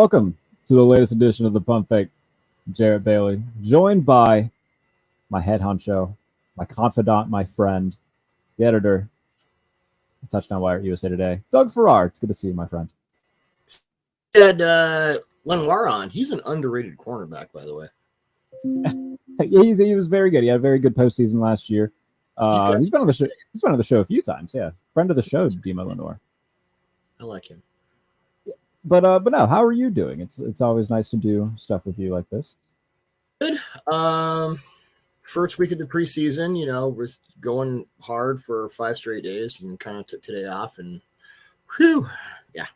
welcome to the latest edition of the Pump Fake. Jarrett Bailey, joined by my head honcho, my confidant, my friend, the editor, Touchdown Wire USA Today, Doug Farrar. It's good to see you, my friend. Said Lenoir on. He's an underrated cornerback, by the way. He was very good. He had a very good postseason last year. He's been on the show. He's been on the show a few times. Yeah, friend of the show, Demo Lenoir. I like him. But no, how are you doing? It's always nice to do stuff with you like this. Good. First week of the preseason, we're going hard for 5 straight days and kind of took today off and whew, yeah.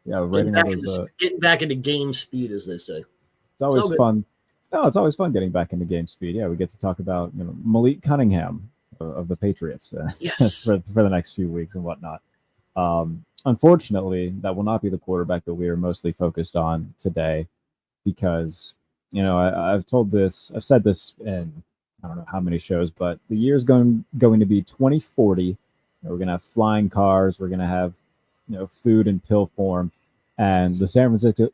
Yeah, getting back into game speed, as they say. It's always fun. No, it's always fun getting back into game speed. Yeah, we get to talk about Malik Cunningham of the Patriots yes. for the next few weeks and whatnot. Unfortunately, that will not be the quarterback that we are mostly focused on today, because I've said this in I don't know how many shows, but the year's going to be 2040. We're going to have flying cars. We're going to have food in pill form, and the San Francisco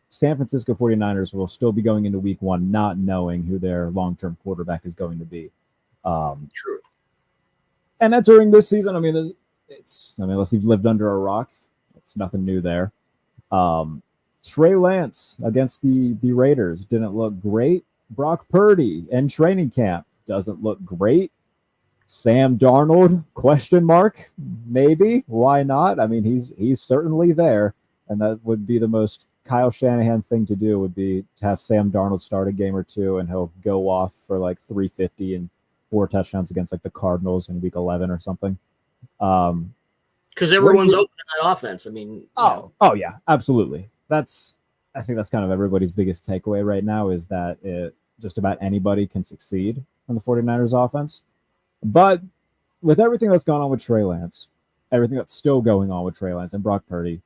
49ers will still be going into week 1 not knowing who their long-term quarterback is going to be. True. And entering this season, unless you've lived under a rock, it's nothing new there. Trey Lance against the Raiders didn't look great. Brock Purdy in training camp doesn't look great. Sam Darnold, ? Maybe. Why not? I mean, he's certainly there, and that would be the most Kyle Shanahan thing to do, would be to have Sam Darnold start a game or two, and he'll go off for like 350 and 4 touchdowns against like the Cardinals in week 11 or something. Because everyone's open in that offense. I mean, oh yeah, absolutely. I think that's kind of everybody's biggest takeaway right now, is that just about anybody can succeed on the 49ers offense. But with everything that's gone on with Trey Lance, everything that's still going on with Trey Lance and Brock Purdy,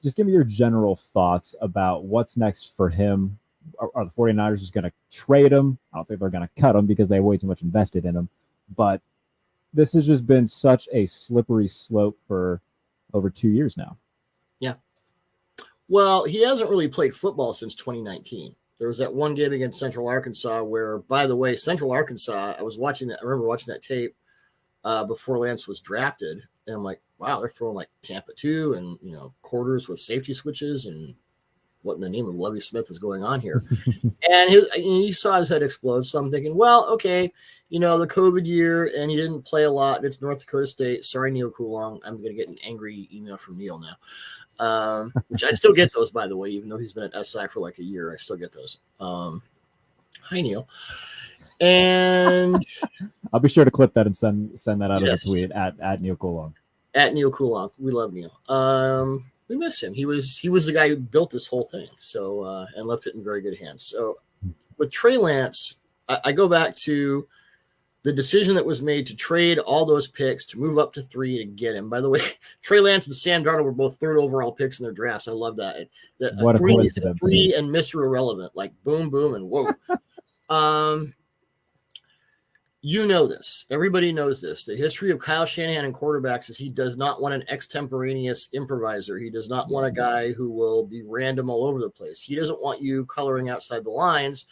just give me your general thoughts about what's next for him. Are the 49ers just going to trade him? I don't think they're going to cut him because they have way too much invested in him. But this has just been such a slippery slope for over 2 years now. Yeah. Well, he hasn't really played football since 2019. There was that one game against Central Arkansas where, by the way, Central Arkansas, I remember watching that tape before Lance was drafted, and I'm like, wow, they're throwing like Tampa 2 and, quarters with safety switches, and what in the name of Lovie Smith is going on here? And you saw his head explode. So I'm thinking, well, okay, the COVID year, and he didn't play a lot. It's North Dakota State. Sorry, Neil Coulon. I'm going to get an angry email from Neil now, which I still get those, by the way, even though he's been at SI for like a year. I still get those. Hi, Neil. And I'll be sure to clip that and send that out as a tweet at Neil Coulon. At Neil Coulon. We love Neil. We miss him. He was the guy who built this whole thing. So and left it in very good hands. So with Trey Lance, I go back to the decision that was made to trade all those picks to move up to 3 to get him. By the way, Trey Lance and Sam Darnold were both 3rd overall picks in their drafts. I love that. What a coincidence. 3 and Mr. Irrelevant, like boom, boom, and whoa. This. Everybody knows this. The history of Kyle Shanahan and quarterbacks is he does not want an extemporaneous improviser. He does not want a guy who will be random all over the place. He doesn't want you coloring outside the lines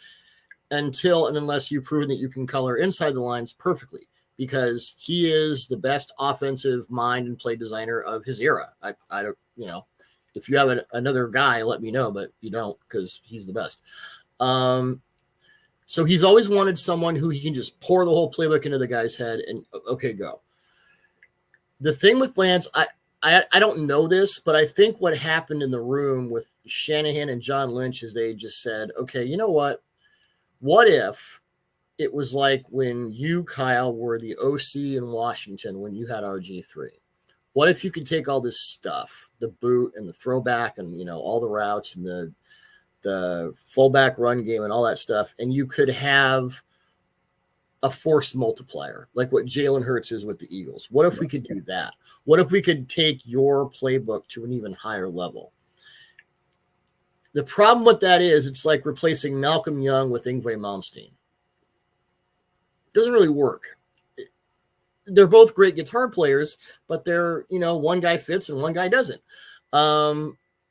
until and unless you've proven that you can color inside the lines perfectly, because he is the best offensive mind and play designer of his era. I don't, if you have another guy, let me know, but you don't, because he's the best. So he's always wanted someone who he can just pour the whole playbook into the guy's head and, okay, go. The thing with Lance, I don't know this, but I think what happened in the room with Shanahan and John Lynch is they just said, okay, you know what? What if it was like when you, Kyle, were the OC in Washington when you had RG3? What if you could take all this stuff, the boot and the throwback and, all the routes and the fullback run game and all that stuff, and you could have a force multiplier, like what Jalen Hurts is with the Eagles? What if we could do that? What if we could take your playbook to an even higher level? The problem with that is it's like replacing Malcolm Young with Ingve Malmsteen. It doesn't really work. They're both great guitar players, but they're, one guy fits and one guy doesn't.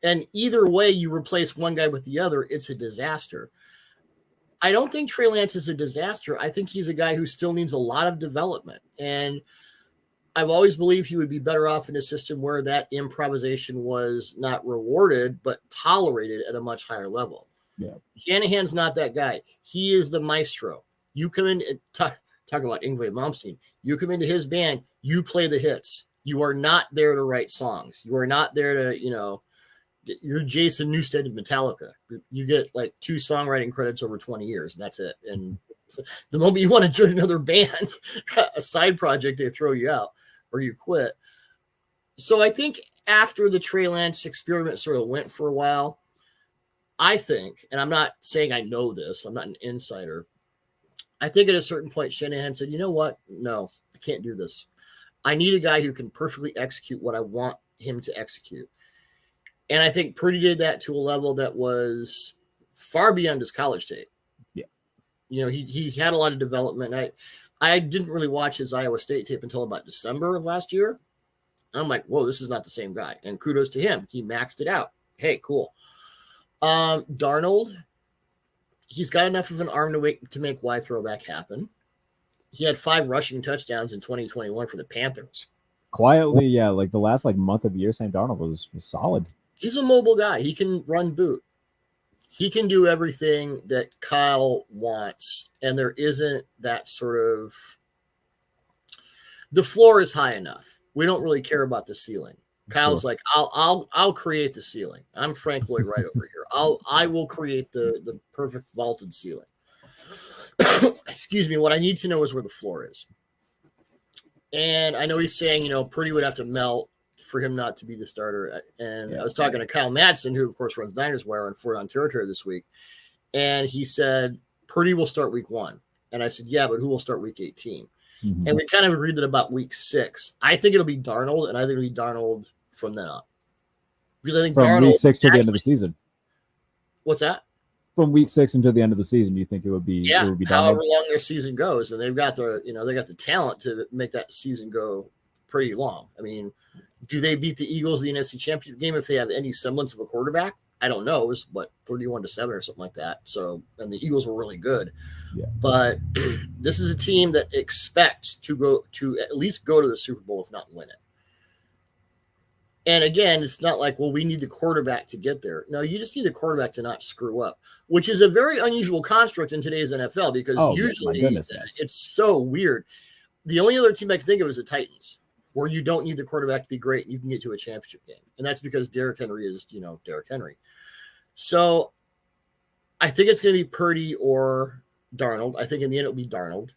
And either way you replace one guy with the other, it's a disaster. I don't think Trey Lance is a disaster. I think he's a guy who still needs a lot of development. And I've always believed he would be better off in a system where that improvisation was not rewarded, but tolerated at a much higher level. Yeah. Shanahan's not that guy. He is the maestro. You come in and talk about Ingve Malmsteen. You come into his band, you play the hits. You are not there to write songs. You are not there to, you're Jason Newsted of Metallica. You get like 2 songwriting credits over 20 years, and that's it. And the moment you want to join another band, a side project, they throw you out or you quit. So I think after the Trey Lance experiment sort of went for a while, I think, and I'm not saying I know this, I'm not an insider. I think at a certain point, Shanahan said, you know what? No, I can't do this. I need a guy who can perfectly execute what I want him to execute. And I think Purdy did that to a level that was far beyond his college tape. Yeah. He had a lot of development. I didn't really watch his Iowa State tape until about December of last year. I'm like, whoa, this is not the same guy. And kudos to him. He maxed it out. Hey, cool. Darnold, he's got enough of an arm to make Y throwback happen. He had 5 rushing touchdowns in 2021 for the Panthers. Quietly, yeah, like the last month of the year, Sam Darnold was solid. He's a mobile guy. He can run boot. He can do everything that Kyle wants, and there isn't that sort of – the floor is high enough. We don't really care about the ceiling. Kyle's sure. Like, I'll create the ceiling. I'm Frank Lloyd Wright over here. I will create the perfect vaulted ceiling. Excuse me. What I need to know is where the floor is. And I know he's saying, Purdy would have to melt for him not to be the starter. And yeah. I was talking to Kyle Madsen, who of course runs Niners Wire on Fort on Territory this week. And he said, Purdy will start week 1. And I said, yeah, but who will start week 18? Mm-hmm. And we kind of agreed that about week 6. I think it'll be Darnold, and I think it'll be Darnold from then on. Because I think from Darnold week 6 to the end of the season. What's that? From week 6 until the end of the season, do you think it would be? Yeah, it would be however long their season goes, and they've got the talent to make that season go pretty long. I mean, do they beat the Eagles in the NFC Championship game if they have any semblance of a quarterback? I don't know. It was 31-7 or something like that. So, and the Eagles were really good. Yeah. But this is a team that expects to at least go to the Super Bowl, if not win it. And again, it's not like, well, we need the quarterback to get there. No, you just need the quarterback to not screw up, which is a very unusual construct in today's NFL because usually it's so weird. The only other team I can think of is the Titans, where you don't need the quarterback to be great and you can get to a championship game. And that's because Derrick Henry is, Derrick Henry. So I think it's going to be Purdy or Darnold. I think in the end it'll be Darnold.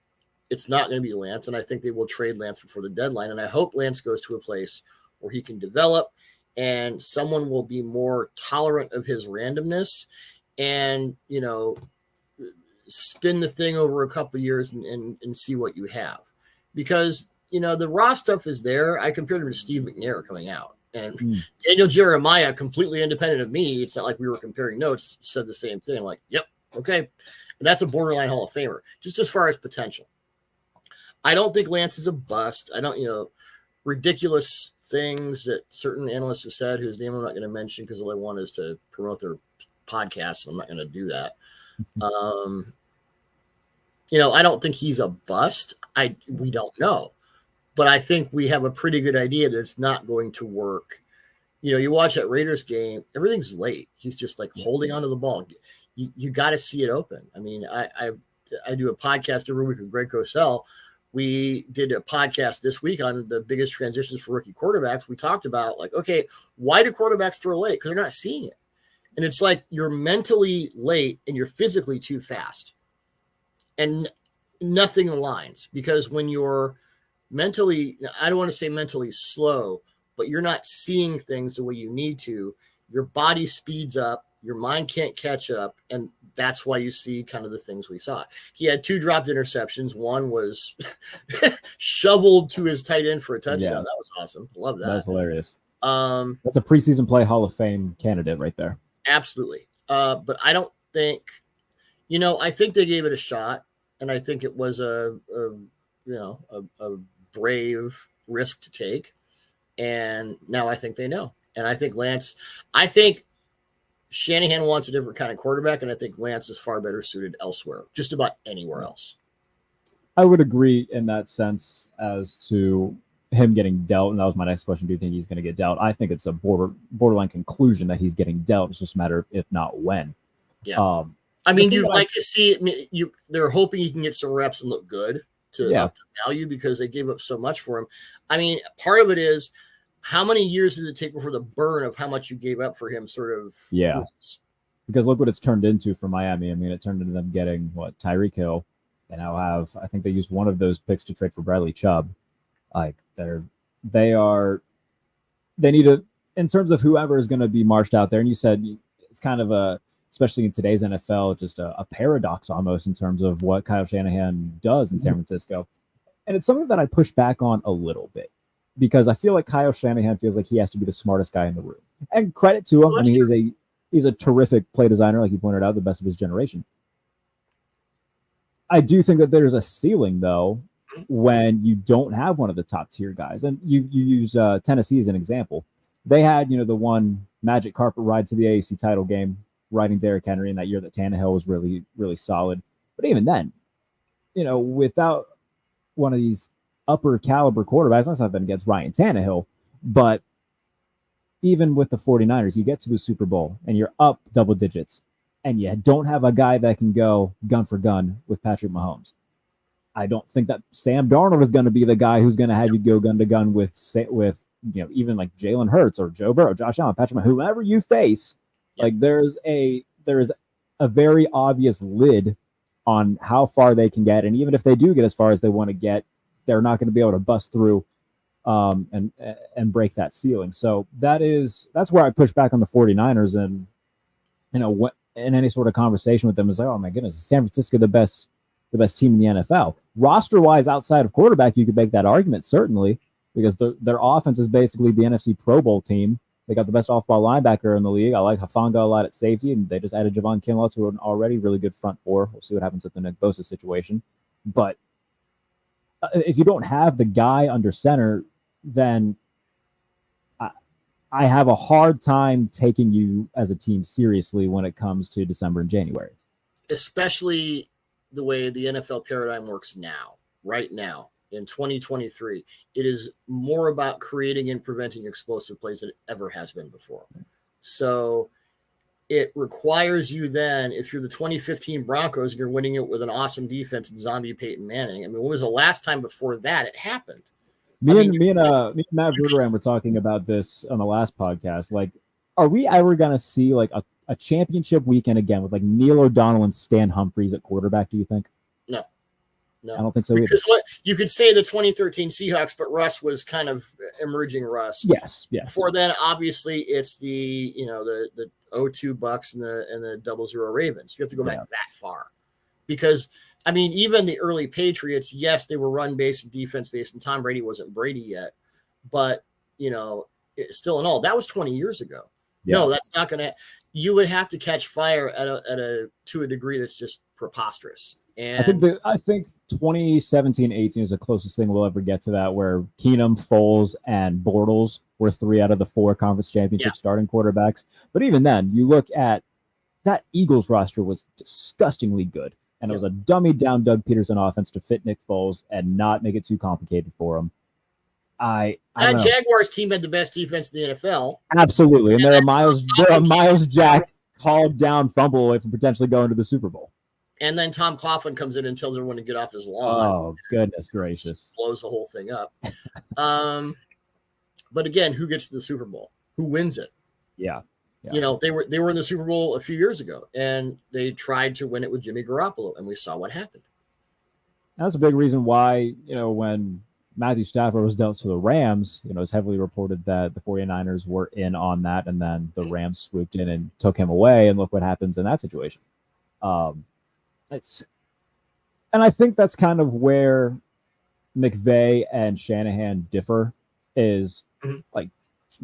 It's not going to be Lance, and I think they will trade Lance before the deadline. And I hope Lance goes to a place where he can develop and someone will be more tolerant of his randomness and, spin the thing over a couple of years and see what you have. Because, the raw stuff is there. I compared him to Steve McNair coming out. And Daniel Jeremiah, completely independent of me, it's not like we were comparing notes, said the same thing. I'm like, yep, okay. And that's a borderline Hall of Famer, just as far as potential. I don't think Lance is a bust. I don't, ridiculous things that certain analysts have said, whose name I'm not going to mention because all I want is to promote their podcast, and I'm not going to do that. I don't think he's a bust. We don't know. But I think we have a pretty good idea that it's not going to work. You watch that Raiders game, everything's late. He's just like holding onto the ball. You got to see it open. I mean, I do a podcast every week with Greg Cosell. We did a podcast this week on the biggest transitions for rookie quarterbacks. We talked about okay, why do quarterbacks throw late? Because they're not seeing it. And it's like you're mentally late and you're physically too fast. And nothing aligns because when you're mentally, I don't want to say mentally slow, but you're not seeing things the way you need to. Your body speeds up. Your mind can't catch up. And that's why you see kind of the things we saw. He had 2 dropped interceptions. One was shoveled to his tight end for a touchdown. Yeah. That was awesome. Love that. That was hilarious. That's a preseason play Hall of Fame candidate right there. Absolutely. But I don't think, I think they gave it a shot. And I think it was a brave risk to take. And now I think they know. And I think Lance, Shanahan wants a different kind of quarterback, and I think Lance is far better suited elsewhere, just about anywhere else. I would agree in that sense as to him getting dealt. And that was my next question. Do you think he's going to get dealt? I think it's a borderline conclusion that he's getting dealt. It's just a matter of if not when. Yeah. I mean, you'd like to see it. They're hoping he can get some reps and look good to up the value because they gave up so much for him. I mean, part of it is how many years does it take before the burn of how much you gave up for him sort of cools? Because look what it's turned into for Miami. I mean, it turned into them getting Tyreek Hill. They now have, I think they used one of those picks to trade for Bradley Chubb. Like they need to, in terms of whoever is going to be marched out there. And you said it's kind of especially in today's NFL, just a paradox almost in terms of what Kyle Shanahan does in San Francisco. And it's something that I push back on a little bit because I feel like Kyle Shanahan feels like he has to be the smartest guy in the room. And credit to him. I mean, he's a terrific play designer, like you pointed out, the best of his generation. I do think that there's a ceiling, though, when you don't have one of the top tier guys. And you use Tennessee as an example. They had, the one magic carpet ride to the AFC title game, riding Derrick Henry in that year that Tannehill was really, really solid. But even then, without one of these upper caliber quarterbacks, that's nothing against Ryan Tannehill, but even with the 49ers, you get to the Super Bowl and you're up double digits. And you don't have a guy that can go gun for gun with Patrick Mahomes. I don't think that Sam Darnold is going to be the guy who's going to have you go gun to gun with even like Jalen Hurts or Joe Burrow, Josh Allen, Patrick Mahomes, whoever you face. Like there is a very obvious lid on how far they can get, and even if they do get as far as they want to get, they're not going to be able to bust through and break that ceiling. So that's where I push back on the 49ers, and what. In any sort of conversation with them is like, oh my goodness, is San Francisco the best team in the NFL? Roster wise, outside of quarterback, you could make that argument certainly because their offense is basically the NFC Pro Bowl team. They got the best off-ball linebacker in the league. I like Hafanga a lot at safety, and they just added Javon Kinlaw to an already really good front four. We'll see what happens with the Nick Bosa situation. But if you don't have the guy under center, then I have a hard time taking you as a team seriously when it comes to December and January. Especially the way the NFL paradigm works now, right now, in 2023. It is more about creating and preventing explosive plays than it ever has been before. So it requires you then, if you're the 2015 Broncos and you're winning it with an awesome defense and zombie Peyton Manning, I mean, when was the last time before that it happened? Me and Matt Verderam were talking about this on the last podcast. Like, are we ever going to see like a championship weekend again with like Neil O'Donnell and Stan Humphries at quarterback? Do you think? No, I don't think so. Because what you could say the 2013 Seahawks, but Russ was kind of emerging Russ. Yes. Before then, obviously, it's the 0-2 Bucks and the 0-0 Ravens. You have to go back that far because. I mean, even the early Patriots, yes, they were run-based and defense-based, and Tom Brady wasn't Brady yet. But, still in all, that was 20 years ago. Yeah. No, that's not going to – you would have to catch fire to a degree that's just preposterous. And I think 2017-18 is the closest thing we'll ever get to that, where Keenum, Foles, and Bortles were 3 out of the 4 conference championship starting quarterbacks. But even then, you look at that Eagles roster was disgustingly good. And it was a dummy-down Doug Peterson offense to fit Nick Foles and not make it too complicated for him. That Jaguars team had the best defense in the NFL. Absolutely. And they're a Miles Jack called down fumble away from potentially going to the Super Bowl. And then Tom Coughlin comes in and tells everyone to get off his lawn. Oh, goodness gracious. Blows the whole thing up. But again, who gets to the Super Bowl? Who wins it? Yeah. They were in the Super Bowl a few years ago, and they tried to win it with Jimmy Garoppolo, and we saw what happened. That's a big reason why, when Matthew Stafford was dealt to the Rams, it's heavily reported that the 49ers were in on that, and then the Rams swooped in and took him away, and look what happens in that situation. And I think that's kind of where McVay and Shanahan differ is like,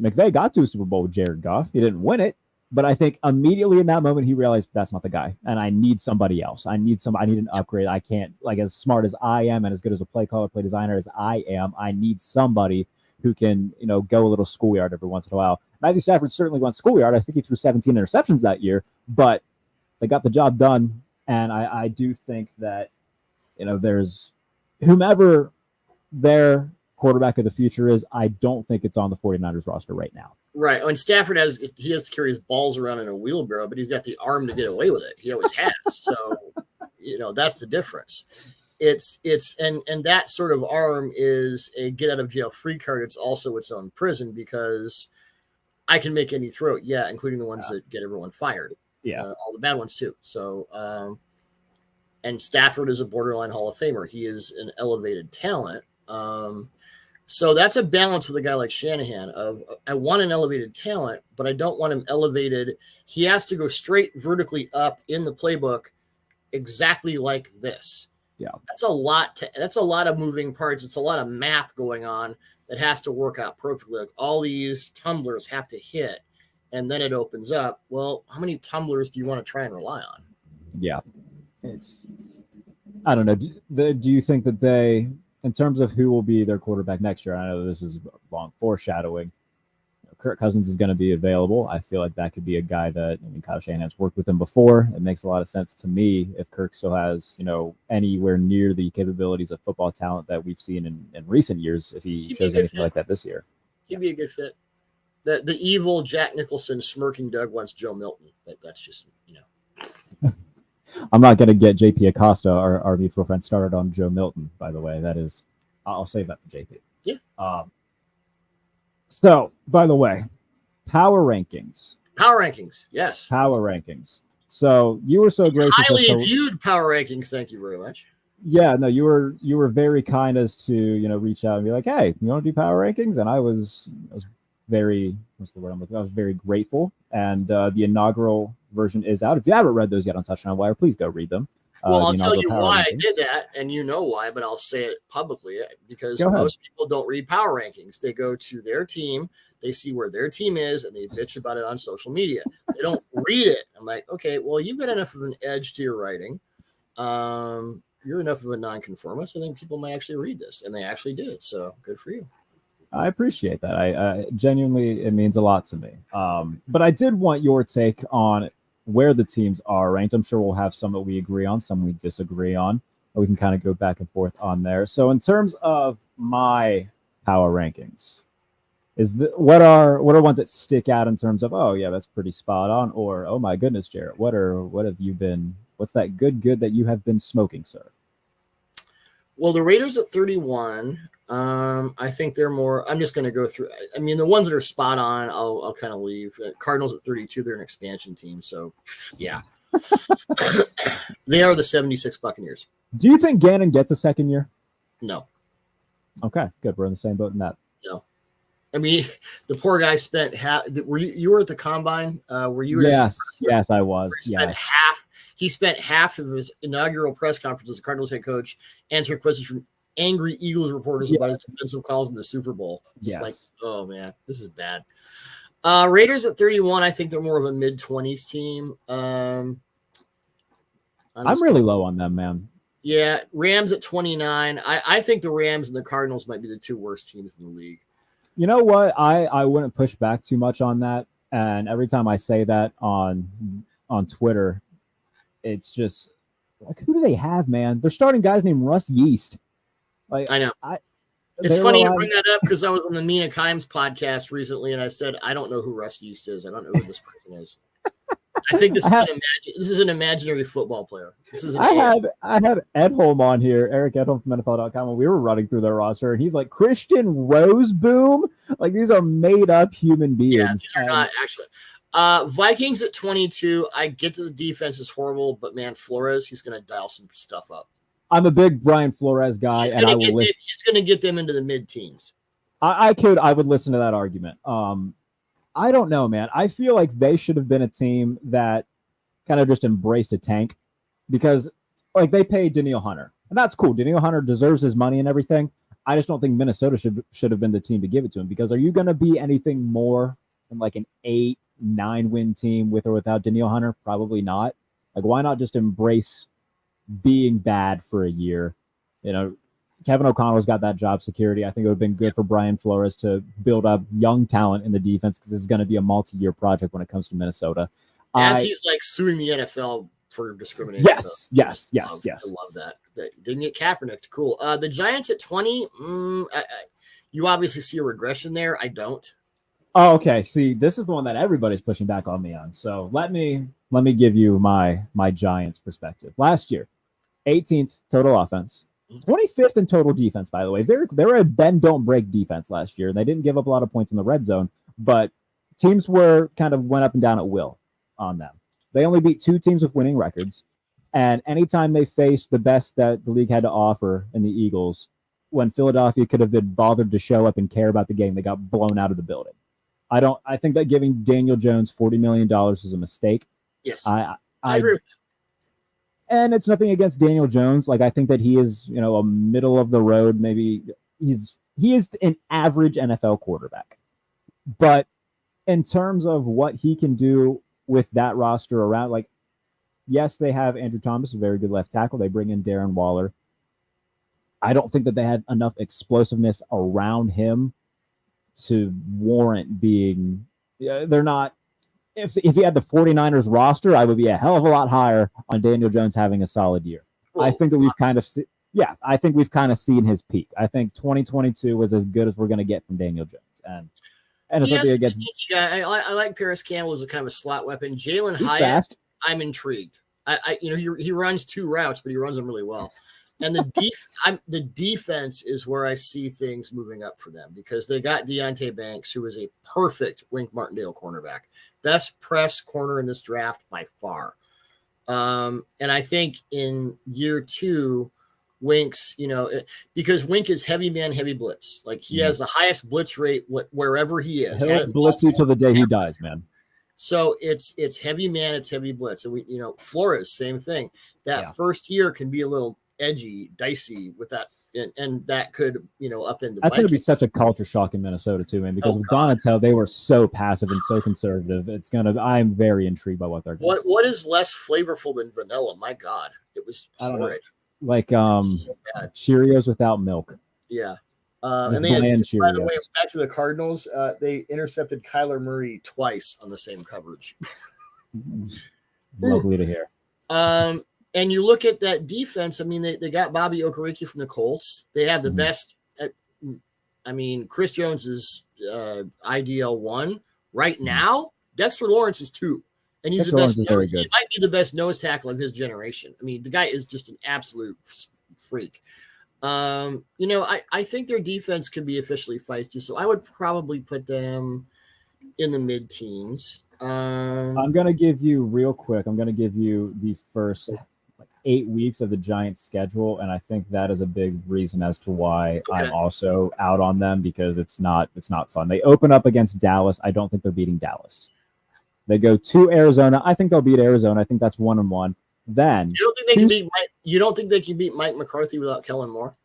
McVay got to a Super Bowl with Jared Goff. He didn't win it, but I think immediately in that moment he realized that's not the guy, and I need somebody else. I need an upgrade. I can't, like, as smart as I am and as good as a play caller, play designer as I am, I need somebody who can, go a little schoolyard every once in a while. Matthew Stafford certainly went schoolyard. I think he threw 17 interceptions that year, but they got the job done. And I do think that, there's whomever their quarterback of the future is, I don't think it's on the 49ers roster right now. Right. When Stafford has to carry his balls around in a wheelbarrow, but he's got the arm to get away with it. He always has. So, that's the difference. It's that sort of arm is a get out of jail free card. It's also its own prison because I can make any throw. Yeah. Including the ones that get everyone fired. Yeah. All the bad ones too. So, and Stafford is a borderline Hall of Famer. He is an elevated talent. So that's a balance with a guy like Shanahan of I want an elevated talent, but I don't want him elevated. He has to go straight vertically up in the playbook exactly like this. Yeah. That's a lot of moving parts. It's a lot of math going on that has to work out perfectly. Like all these tumblers have to hit and then it opens up. Well, how many tumblers do you want to try and rely on? Yeah. I don't know. Do you think that they, in terms of who will be their quarterback next year, I know this is long foreshadowing. Kirk Cousins is going to be available. I feel like that could be a guy that, Kyle Shanahan's worked with him before. It makes a lot of sense to me if Kirk still has, anywhere near the capabilities of football talent that we've seen in recent years, if he shows anything like that this year. He'd be a good fit. The evil Jack Nicholson smirking Doug wants Joe Milton. That's just, I'm not going to get JP Acosta, our mutual friend, started on Joe Milton, by the way. That is, I'll save that for JP. Yeah. So, by the way, power rankings. Yes. Power rankings. So you were so gracious. Highly viewed power rankings. Thank you very much. Yeah, no, you were very kind as to, reach out and be like, hey, you want to do power rankings? And I was very, what's the word I'm looking for? I was very grateful. And the inaugural version is out. If you haven't read those yet on Touchdown Wire, please go read them. Well, I'll tell you why I did that, and you know why, but I'll say it publicly because most people don't read power rankings. They go to their team, they see where their team is, and they bitch about it on social media. They don't read it. I'm like, okay, well, you've got enough of an edge to your writing. You're enough of a nonconformist. I think people might actually read this, and they actually did. So good for you. I appreciate that. I genuinely, it means a lot to me. But I did want your take on where the teams are ranked. I'm sure we'll have some that we agree on, some we disagree on. We can kind of go back and forth on there. So in terms of my power rankings, what are ones that stick out in terms of, oh yeah, that's pretty spot on, or oh my goodness, Jarrett, what's that good that you have been smoking, sir? Well, the Raiders at 31, I think they're more. I'm just going to go through. I mean, the ones that are spot on, I'll kind of leave. Cardinals at 32, they're an expansion team, so yeah, they are the 76 Buccaneers. Do you think Gannon gets a second year? No. Okay, good. We're in the same boat in that. No. I mean, the poor guy spent half. Were you were at the combine? Were you? Yes, I was. Yes. He spent half of his inaugural press conference as a Cardinals head coach answering questions from angry Eagles reporters about his defensive calls in the Super Bowl. Just like, oh man, this is bad. Raiders at 31, I think they're more of a mid-20s team. I'm really low on them, man. Yeah, Rams at 29. I think the Rams and the Cardinals might be the two worst teams in the league. You know what? I wouldn't push back too much on that. And every time I say that on Twitter, it's just like, who do they have, man? They're starting guys named Russ Yeast. Like, I know. It's funny you bring that up because I was on the Mina Kimes podcast recently, and I said, I don't know who Russ Yeast is. I don't know who this person is. I think this is an imaginary football player. I had Edholm on here, Eric Edholm from NFL.com, and we were running through their roster, and he's like, Christian Roseboom? Like, these are made-up human beings. Yeah, these are not actually. Vikings at 22. I get to the defense is horrible, but man, Flores, he's going to dial some stuff up. I'm a big Brian Flores guy, and I will listen. He's going to get them into the mid-teens. I would listen to that argument. I don't know, man. I feel like they should have been a team that kind of just embraced a tank because, like, they paid Danielle Hunter, and that's cool. Danielle Hunter deserves his money and everything. I just don't think Minnesota should have been the team to give it to him because are you going to be anything more than like an 8-9 win team with or without Danielle Hunter? Probably not. Like, why not just embrace being bad for a year? Kevin O'Connell's got that job security. I think it would have been good for Brian Flores to build up young talent in the defense because this is going to be a multi-year project when it comes to Minnesota. He's like suing the NFL for discrimination. Yes. I love that. Didn't get Kaepernick. Cool. The Giants at 20. You obviously see a regression there. I don't. Oh, okay. See, this is the one that everybody's pushing back on me on. So let me give you my Giants perspective. Last year, 18th total offense, 25th in total defense. By the way, they were a bend don't break defense last year. They didn't give up a lot of points in the red zone, but teams went up and down at will on them. They only beat 2 teams with winning records, and anytime they faced the best that the league had to offer in the Eagles, when Philadelphia could have been bothered to show up and care about the game, they got blown out of the building. I think that giving Daniel Jones $40 million is a mistake. Yes. I agree with that. And it's nothing against Daniel Jones. Like, I think that he is, a middle of the road. Maybe he is an average NFL quarterback. But in terms of what he can do with that roster around, like, yes, they have Andrew Thomas, a very good left tackle. They bring in Darren Waller. I don't think that they have enough explosiveness around him to warrant being. They're not. If you had the 49ers roster, I would be a hell of a lot higher on Daniel Jones having a solid year. Well, I think that we've kind of seen his peak. I think 2022 was as good as we're going to get from Daniel Jones. And it's nothing against. I like Paris Campbell as a kind of a slot weapon. Jalen Hyatt, fast. I'm intrigued. He runs 2 routes, but he runs them really well. And the defense is where I see things moving up for them because they got Deonte Banks, who is a perfect Wink Martindale cornerback. Best press corner in this draft by far. And I think in year 2, Wink's, because Wink is heavy man, heavy blitz. Like he has the highest blitz rate wherever he is. He'll blitz you till the day he dies, man. So it's heavy man, it's heavy blitz. And Flores, same thing. That first year can be a little edgy, dicey with that, and that could upend the. That's going to be such a culture shock in Minnesota too, man. Because with Donatel, they were so passive and so conservative. I'm very intrigued by what they're going. What is less flavorful than vanilla? My God, it was horrid. Like Cheerios without milk. Yeah. And they had, by the way, back to the Cardinals, they intercepted Kyler Murray twice on the same coverage. Lovely to hear. And you look at that defense. I mean, they got Bobby Okereke from the Colts. They have the best. Chris Jones is IDL 1 right now. Dexter Lawrence is 2, and he's the best. He might be the best nose tackle of his generation. I mean, the guy is just an absolute freak. I think their defense could be officially feisty, so I would probably put them in the mid-teens. I'm going to give you the first 8 weeks of the Giants schedule, and I think that is a big reason as to why I'm also out on them, because it's not fun. They open up against Dallas. I don't think they're beating Dallas. They go to Arizona. I think they'll beat Arizona. I think that's 1-1. Then you don't think they can beat Mike? You don't think they can beat Mike McCarthy without Kellen Moore?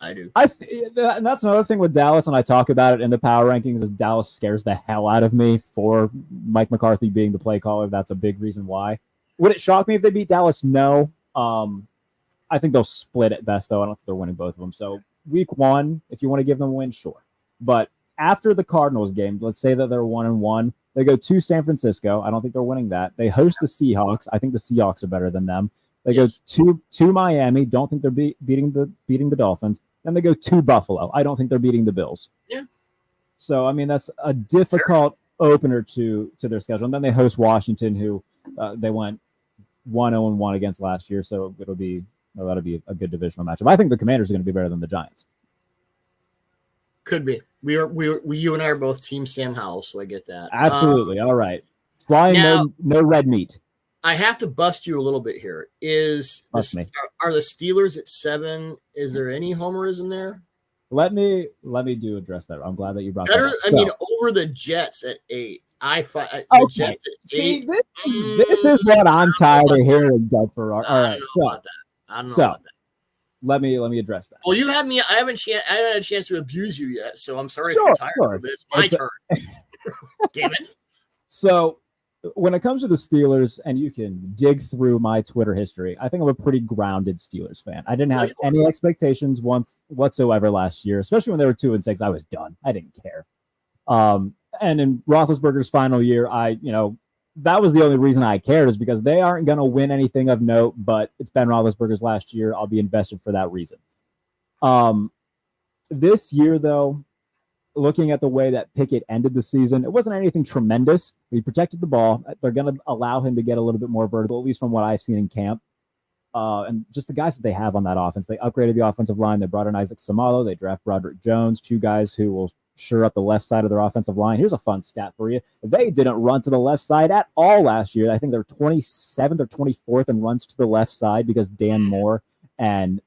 I do. And that's another thing with Dallas, and I talk about it in the power rankings, is Dallas scares the hell out of me for Mike McCarthy being the play caller. That's a big reason why. Would it shock me if they beat Dallas? No. I think they'll split at best, though. I don't think they're winning both of them. So week 1, if you want to give them a win, sure. But after the Cardinals game, let's say that they're 1-1. They go to San Francisco. I don't think they're winning that. They host the Seahawks. I think the Seahawks are better than them. They go to Miami. Don't think they're beating the Dolphins. Then they go to Buffalo. I don't think they're beating the Bills. Yeah. So, I mean, that's a difficult opener to their schedule. And then they host Washington, who they went 1-1 against last year. So that'll be a good divisional matchup. I think the Commanders are going to be better than the Giants. Could be. You and I are both Team Sam Howell, so I get that. Absolutely. All right. Flying no red meat. I have to bust you a little bit here. Are the Steelers at 7? Is there any homerism there? Let me address that. I'm glad that you brought that up. Over the Jets at 8. Jets at 8. See, this is what I'm tired of hearing, Doug Farrar. All right, I don't know about that. Let me address that. Well, you have me. I haven't had a chance to abuse you yet, so I'm sorry if you're tired. But it's my turn. Damn it. So when it comes to the Steelers, and you can dig through my Twitter history, I think I'm a pretty grounded Steelers fan. I didn't have any expectations whatsoever last year, especially when they were 2-6. I was done. I didn't care. And in Roethlisberger's final year, that was the only reason I cared, is because they aren't going to win anything of note, but it's Ben Roethlisberger's last year. I'll be invested for that reason. This year, though, looking at the way that Pickett ended the season, it wasn't anything tremendous. He protected the ball. They're going to allow him to get a little bit more vertical, at least from what I've seen in camp. And just the guys that they have on that offense. They upgraded the offensive line. They brought in Isaac Samalo. They draft Broderick Jones, two guys who will sure up the left side of their offensive line. Here's a fun stat for you. They didn't run to the left side at all last year. I think they're 27th or 24th in runs to the left side because Dan Moore and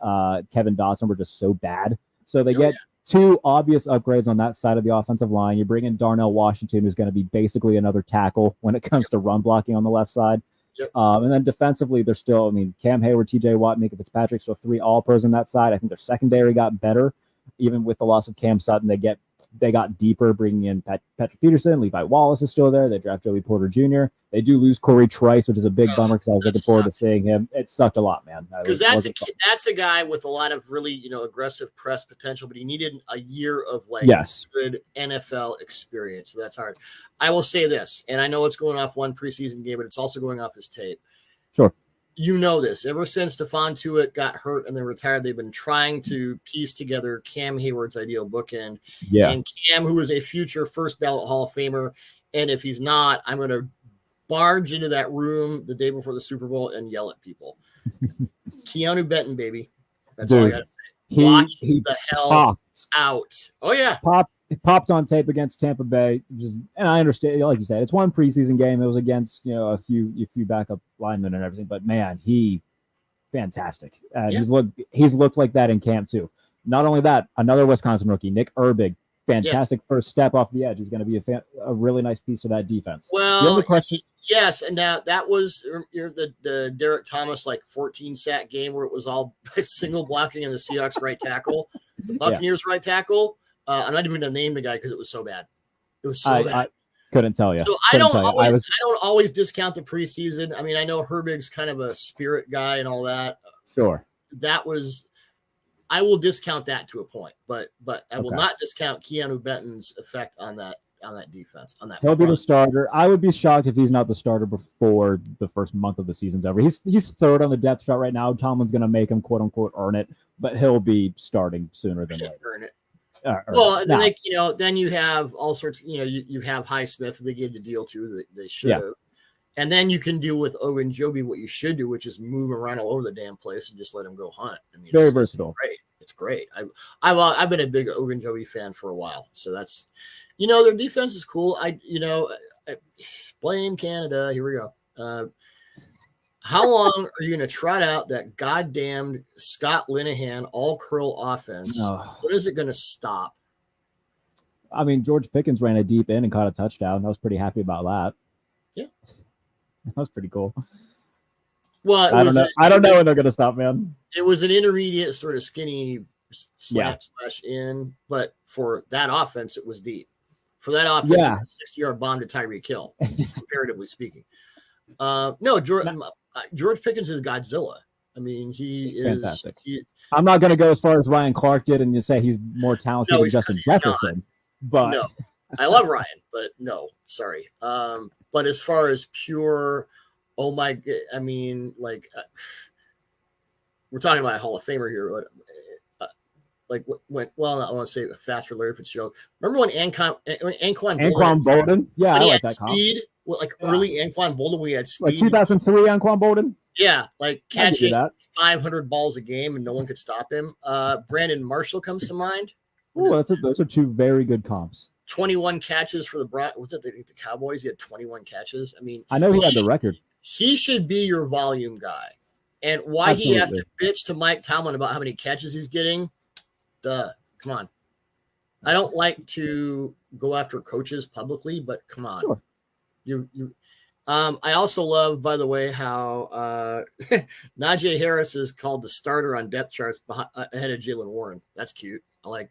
Kevin Dotson were just so bad. So they get two obvious upgrades on that side of the offensive line. You bring in Darnell Washington, who's going to be basically another tackle when it comes to run blocking on the left side. And then defensively, they're still, Cam Hayward, TJ Watt, Mika Fitzpatrick, so 3 all-pros on that side. I think their secondary got better. Even with the loss of Cam Sutton, they got deeper, bringing in Patrick Peterson. Levi Wallace is still there. They draft Joey Porter Jr. They do lose Corey Trice, which is a big bummer because I was looking forward to seeing him. It sucked a lot, man. Because that's a guy with a lot of really aggressive press potential, but he needed a year of good NFL experience. So that's hard. I will say this, and I know it's going off one preseason game, but it's also going off his tape. Sure. You know this. Ever since Stephon Tuitt got hurt and then retired, they've been trying to piece together Cam Hayward's ideal bookend. Yeah. And Cam, who is a future first ballot Hall of Famer, and if he's not, I'm going to barge into that room the day before the Super Bowl and yell at people. Keanu Benton, baby. That's all I got to say. Watch the hell out. Oh, yeah. Popped on tape against Tampa Bay, and I understand, like you said, it's one preseason game. It was against a few backup linemen and everything, but man, he fantastic. He's looked like that in camp too. Not only that, another Wisconsin rookie, Nick Herbig, fantastic first step off the edge. He's going to be a really nice piece of that defense. Well, the other question, yes, and now that was the Derek Thomas 14 sack game where it was all single blocking in the Seahawks right tackle, the Buccaneers right tackle. I'm not even going to name the guy because it was so bad. It was so bad. I couldn't tell you. So I don't always discount the preseason. I know Herbig's kind of a spirit guy and all that. Sure. I will discount that to a point, but I will not discount Keanu Benton's effect on that defense. He'll be the starter. I would be shocked if he's not the starter before the first month of the season's over. He's third on the depth chart right now. Tomlin's going to make him quote unquote earn it, but he'll be starting sooner than later. Earn it. Then you have all sorts. You have Highsmith. They gave the deal to. They should have. And then you can do with Ogunjobi what you should do, which is move around all over the damn place and just let him go hunt. Very versatile. Great. It's great. I've been a big Ogunjobi fan for a while, so that's their defense is cool. Blame Canada. Here we go. How long are you going to trot out that goddamn Scott Linehan all-curl offense? When is it going to stop? George Pickens ran a deep in and caught a touchdown. I was pretty happy about that. Yeah. That was pretty cool. Well, I don't know when they're going to stop, man. It was an intermediate sort of skinny slant / in, but for that offense, it was deep. For that offense, it was a 60-yard bomb to Tyreek Hill, comparatively speaking. George Pickens is Godzilla. He is fantastic. I'm not going to go as far as Ryan Clark did and you say he's more talented than Justin Jefferson. But no, I love Ryan, but no, sorry. But as far as pure, we're talking about a Hall of Famer here. I don't want to say fast for Larry Fitzgerald. Remember when Anquan Bolden? Yeah, I like that speed. Early Anquan Bolden, we had speed. 2003 Anquan Bolden? Yeah, catching 500 balls a game and no one could stop him. Brandon Marshall comes to mind. Oh, those are two very good comps. 21 catches for the Cowboys. He had 21 catches. I know he had the record. He should be your volume guy. And why he has to bitch to Mike Tomlin about how many catches he's getting, come on. I don't like to go after coaches publicly, but come on. Sure. I also love, by the way, how Najee Harris is called the starter on depth charts ahead of Jaylen Warren. That's cute.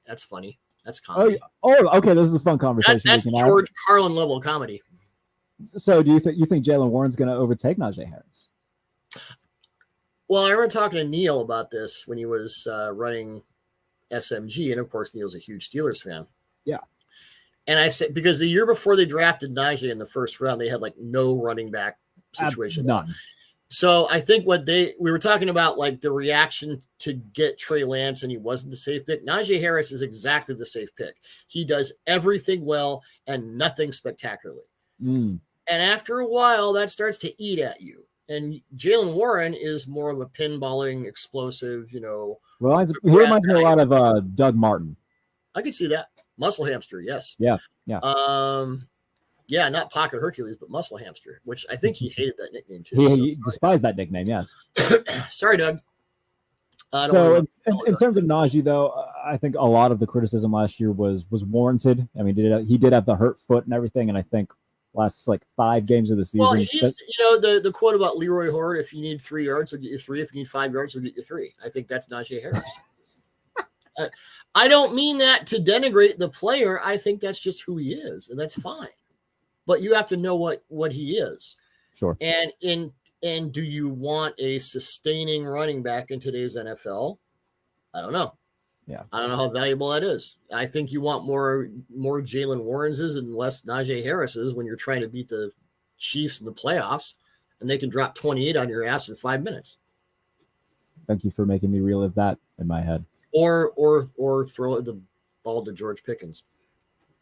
That's funny. That's comedy. Oh, okay. This is a fun conversation. That's George Carlin level comedy. So do you think Jalen Warren's going to overtake Najee Harris? Well, I remember talking to Neil about this when he was running SMG, and of course, Neil's a huge Steelers fan. Yeah. And I said, because the year before they drafted Najee in the first round, they had like no running back situation. None. So I think we were talking about like the reaction to get Trey Lance, and he wasn't the safe pick. Najee Harris is exactly the safe pick. He does everything well and nothing spectacularly. And after a while, that starts to eat at you. And Jalen Warren is more of a pinballing, explosive, he reminds me a lot of Doug Martin. I could see that. Muscle hamster, yes. Yeah. Yeah, not Pocket Hercules, but Muscle Hamster, which I think he hated that nickname too. He despised that nickname, yes. Sorry, Doug. So in terms of Najee, though, I think a lot of the criticism last year was warranted. I mean, he did have the hurt foot and everything, and I think last like 5 games of the season. Well, he's the quote about Leroy Horde: if you need 3 yards, he'll get you 3. If you need 5 yards, he'll get you 3. I think that's Najee Harris. I don't mean that to denigrate the player. I think that's just who he is, and that's fine. But you have to know what he is. Sure. And do you want a sustaining running back in today's NFL? I don't know. Yeah. I don't know how valuable that is. I think you want more Jalen Warrenses and less Najee Harrises when you're trying to beat the Chiefs in the playoffs, and they can drop 28 on your ass in 5 minutes. Thank you for making me relive that in my head. Or throw the ball to George Pickens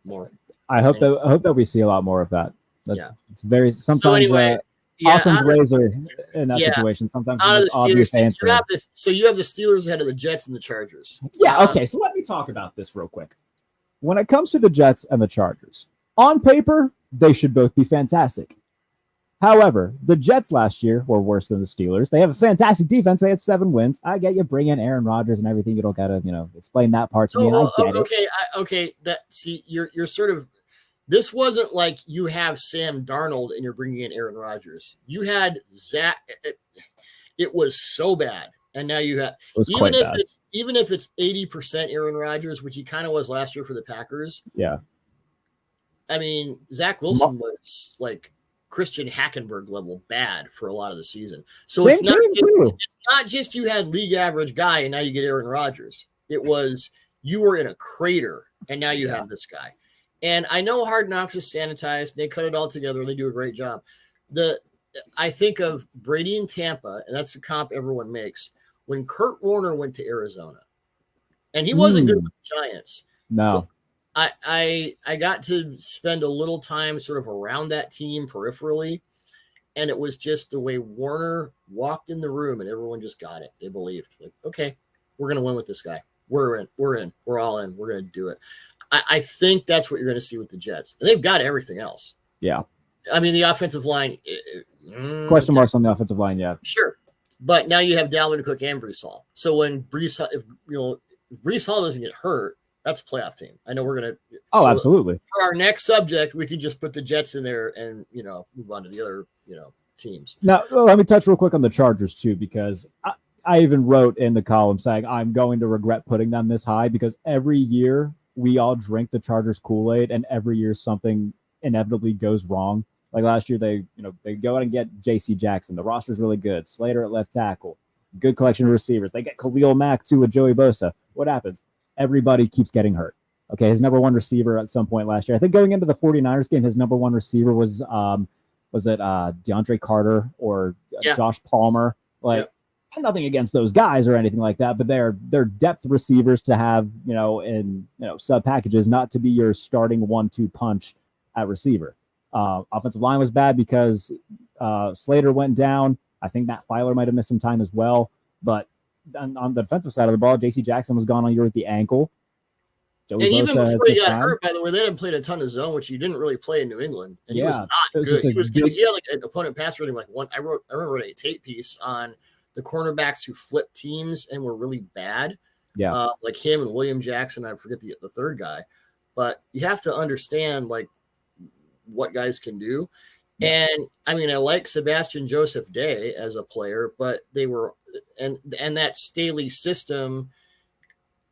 more. I hope that we see a lot more of that. It's very sometimes. So anyway, Occam's razor in that situation. Sometimes the obvious answer. So you have the Steelers ahead of the Jets and the Chargers. Yeah. Okay. So let me talk about this real quick. When it comes to the Jets and the Chargers, on paper they should both be fantastic. However, the Jets last year were worse than the Steelers. They have a fantastic defense. They had 7 wins. I get you bring in Aaron Rodgers and everything. You don't gotta explain that part to me. And I get it. Okay. You're sort of. This wasn't like you have Sam Darnold and you're bringing in Aaron Rodgers. You had Zach. It was so bad, and now you have even if it's 80% Aaron Rodgers, which he kind of was last year for the Packers. Yeah, I mean Zach Wilson was like Christian Hackenberg level bad for a lot of the season. So it's not just you had league average guy and now you get Aaron Rodgers. It was you were in a crater and now you have this guy. And I know Hard Knocks is sanitized. They cut it all together. And they do a great job. I think of Brady in Tampa, and that's the comp everyone makes, when Kurt Warner went to Arizona. And he wasn't good with the Giants. No. I got to spend a little time sort of around that team peripherally. And it was just the way Warner walked in the room and everyone just got it. They believed. Like, okay, we're going to win with this guy. We're in. We're all in. We're going to do it. I think that's what you're going to see with the Jets. And they've got everything else. Yeah. I mean, the offensive line. Question marks on the offensive line, yeah. Sure. But now you have Dalvin Cook and Breece Hall. So when if Breece Hall doesn't get hurt, that's a playoff team. I know we're going to. Oh, absolutely. For our next subject, we can just put the Jets in there and, move on to the other, teams. Now, let me touch real quick on the Chargers, too, because I even wrote in the column saying I'm going to regret putting them this high because every year we all drink the Chargers Kool-Aid, and every year something inevitably goes wrong. Like last year, they go out and get J.C. Jackson. The roster's really good. Slater at left tackle. Good collection of receivers. They get Khalil Mack, too, with Joey Bosa. What happens? Everybody keeps getting hurt. Okay, his number one receiver at some point last year. I think going into the 49ers game, his number one receiver was it DeAndre Carter or Josh Palmer? Nothing against those guys or anything like that, but they're depth receivers to have, in sub packages, not to be your starting 1-2 punch at receiver. Offensive line was bad because Slater went down. I think Matt Filer might have missed some time as well. But on the defensive side of the ball, J.C. Jackson was gone on year with the ankle. Joey and Bosa even before he got hurt, by the way, they didn't play a ton of zone, which you didn't really play in New England. And he was not good. He had like an opponent pass rating like 1. I remember a tape piece on the cornerbacks who flipped teams and were really bad. Yeah. Like him and William Jackson. I forget the third guy. But you have to understand like what guys can do. Yeah. And I mean, I like Sebastian Joseph Day as a player, but they were and that Staley system,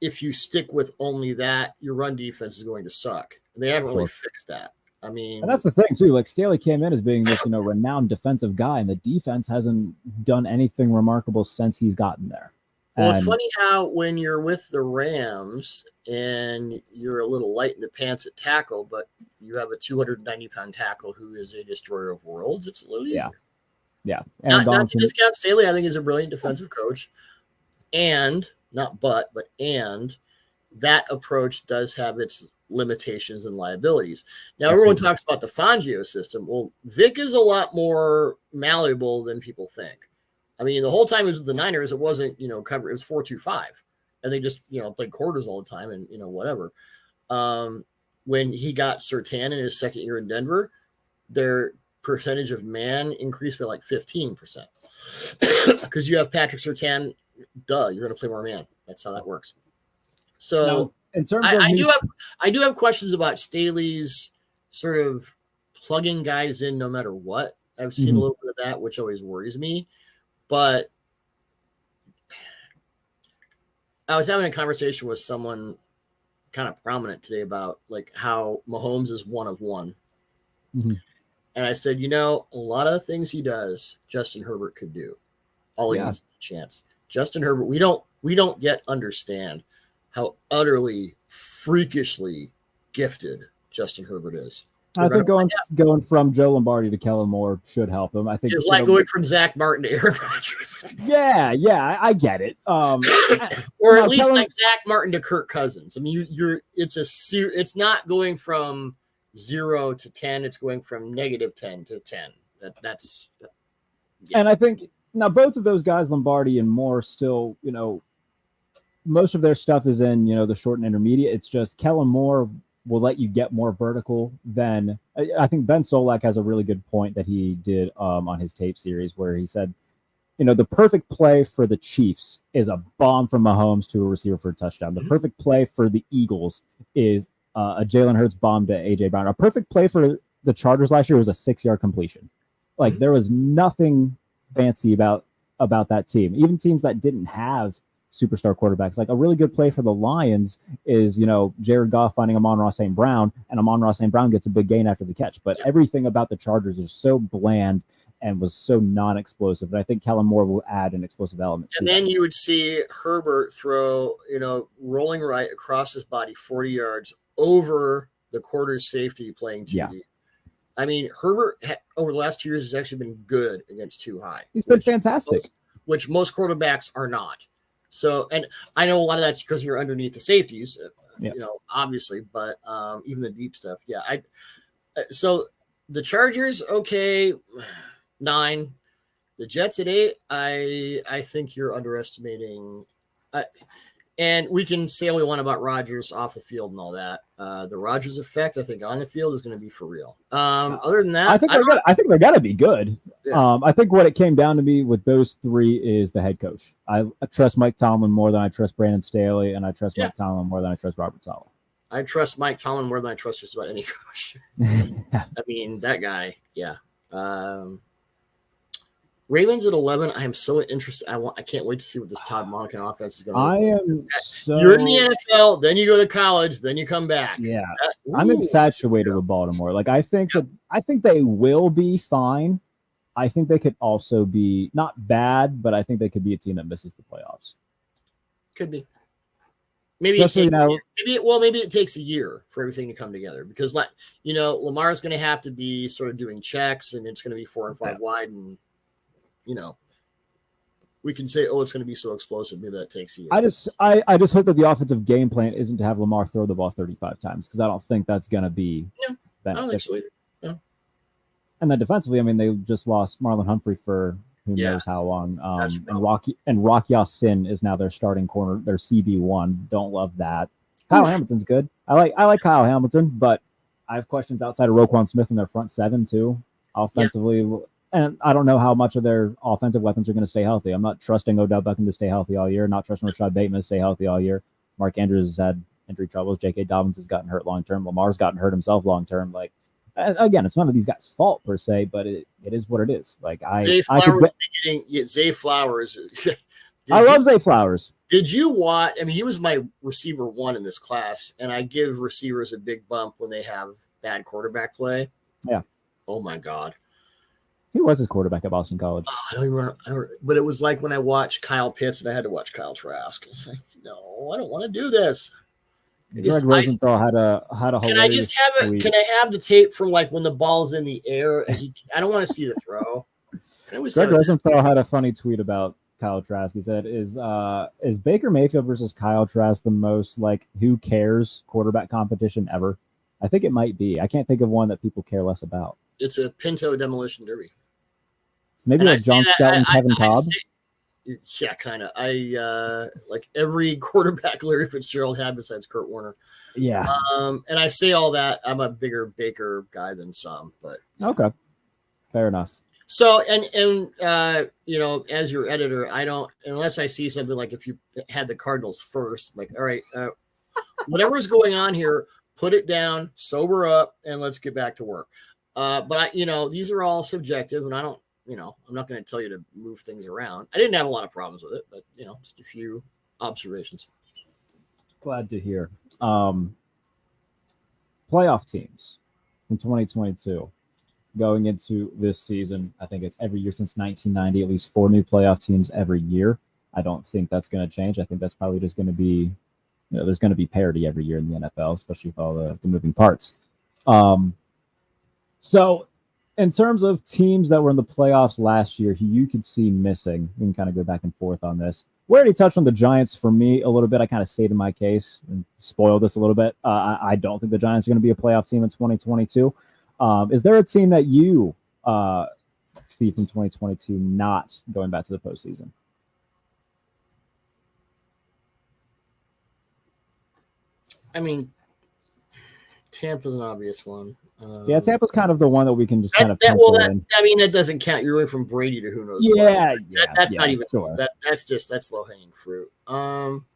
if you stick with only that, your run defense is going to suck. They haven't really fixed that. I mean, and that's the thing too. Like Staley came in as being this, renowned defensive guy, and the defense hasn't done anything remarkable since he's gotten there. Well, it's funny how when you're with the Rams and you're a little light in the pants at tackle, but you have a 290-pound tackle who is a destroyer of worlds, it's a little easier. Yeah. And not to discount Staley, I think he's a brilliant defensive coach. And that approach does have its limitations and liabilities. Now, everyone talks about the Fangio system. Well, Vic is a lot more malleable than people think. I mean, the whole time he was with the Niners, it wasn't, cover. It was 4-2-5. And they just, played quarters all the time and, whatever. When he got Surtain in his second year in Denver, their percentage of man increased by like 15%. Because you have Patrick Surtain, you're going to play more man. That's how that works. So now, in terms I do have questions about Staley's sort of plugging guys in no matter what. I've seen a little bit of that, which always worries me. But I was having a conversation with someone kind of prominent today about like how Mahomes is one of one. And I said, a lot of the things he does, Justin Herbert could do. All he needs is a chance. Justin Herbert, we don't yet understand how utterly freakishly gifted Justin Herbert is. I think going from Joe Lombardi to Kellen Moore should help him. I think it's like going from Zach Martin to Aaron Rodgers. Yeah, I get it. Or at least like Zach Martin to Kirk Cousins. I mean, it's not going from 0 to 10. It's going from -10 to 10. That's. Yeah. And I think now both of those guys, Lombardi and Moore, still, most of their stuff is in, the short and intermediate. It's just Kellen Moore will let you get more vertical than I think Ben Solak has a really good point that he did on his tape series where he said, the perfect play for the Chiefs is a bomb from Mahomes to a receiver for a touchdown. The perfect play for the Eagles is a Jalen Hurts bomb to AJ Brown. A perfect play for the Chargers last year was a 6-yard completion. Like there was nothing fancy about that team. Even teams that didn't have superstar quarterbacks. Like a really good play for the Lions is, Jared Goff finding Amon-Ra St. Brown, and Amon-Ra St. Brown gets a big gain after the catch. But everything about the Chargers is so bland and was so non-explosive. And I think Kellen Moore will add an explosive element. And then you would see Herbert throw, rolling right across his body 40 yards over the quarter's safety playing 2D. Yeah. I mean, Herbert over the last 2 years has actually been good against too high. He's been fantastic. Which most quarterbacks are not. So, and I know a lot of that's because you're underneath the safeties, obviously, but even the deep stuff. Yeah. So the Chargers, okay, 9. The Jets at 8. I think you're underestimating. And we can say all we want about Rodgers off the field and all that. The Rodgers effect, I think, on the field is going to be for real. Other than that, I think they're going to be good. Yeah. I think what it came down to me with those 3 is the head coach. I trust Mike Tomlin more than I trust Brandon Staley, and I trust Mike Tomlin more than I trust Robert Saleh. I trust Mike Tomlin more than I trust just about any coach. I mean, that guy, yeah. Ravens at 11. I am so interested. I can't wait to see what this Todd Monken offense is going to do. You're in the NFL, then you go to college, then you come back. Yeah, I'm infatuated with Baltimore. Like I think they will be fine. I think they could also be not bad, but I think they could be a team that misses the playoffs. Could be. Maybe it takes a year for everything to come together because, Lamar's going to have to be sort of doing checks, and it's going to be 4 and 5 wide, and we can say, it's going to be so explosive. Maybe that takes a year. I just hope that the offensive game plan isn't to have Lamar throw the ball 35 times because I don't think that's going to be I don't think so either. No. And then defensively, I mean, they just lost Marlon Humphrey for who knows how long. And Rock Ya-Sin is now their starting corner, their CB1. Don't love that. Kyle Hamilton's good. I like Kyle Hamilton, but I have questions outside of Roquan Smith in their front 7 too. Offensively. Yeah. And I don't know how much of their offensive weapons are going to stay healthy. I'm not trusting Odell Beckham to stay healthy all year. Not trusting Rashad Bateman to stay healthy all year. Mark Andrews has had injury troubles. J.K. Dobbins has gotten hurt long term. Lamar's gotten hurt himself long term. Like, again, it's none of these guys' fault per se, but it is what it is. Like Zay Flowers. I love Zay Flowers. Did you watch? I mean, he was my receiver 1 in this class, and I give receivers a big bump when they have bad quarterback play. Yeah. Oh my God. He was his quarterback at Boston College. Oh, I don't even remember, but it was like when I watched Kyle Pitts and I had to watch Kyle Trask. It's like, no, I don't want to do this. Greg Rosenthal had a hilarious tweet. Can I have the tape from like when the ball's in the air? And I don't want to see the throw. Greg Rosenthal had a funny tweet about Kyle Trask. He said, "Is Baker Mayfield versus Kyle Trask the most like who cares quarterback competition ever?" I think it might be. I can't think of one that people care less about. It's a Pinto demolition derby. Maybe like John Scout and Kevin Cobb. Yeah, kind of. I like every quarterback Larry Fitzgerald had besides Kurt Warner. Yeah. And I say all that. I'm a bigger Baker guy than some, but okay, fair enough. So and you know, as your editor, I don't unless I see something like if you had the Cardinals first, like all right, whatever's going on here, put it down, sober up, and let's get back to work. But you know, these are all subjective, and I don't. You know, I'm not going to tell you to move things around. I didn't have a lot of problems with it, but, you know, just a few observations. Glad to hear. Playoff teams in 2022 going into this season. I think it's every year since 1990, at least 4 new playoff teams every year. I don't think that's going to change. I think that's probably just going to be, you know, there's going to be parity every year in the NFL, especially with all the moving parts. So, in terms of teams that were in the playoffs last year, who you could see missing, we can kind of go back and forth on this. We already touched on the Giants for me a little bit. I kind of stated my case and spoiled this a little bit. I don't think the Giants are going to be a playoff team in 2022. Is there a team that you see from 2022 not going back to the postseason? I mean, Tampa's an obvious one. Yeah, Tampa's kind of the one that we can just kind of pencil in. I mean, that doesn't count. You're going from Brady to who knows. Yeah, that's not even. Sure. That's low hanging fruit. I'm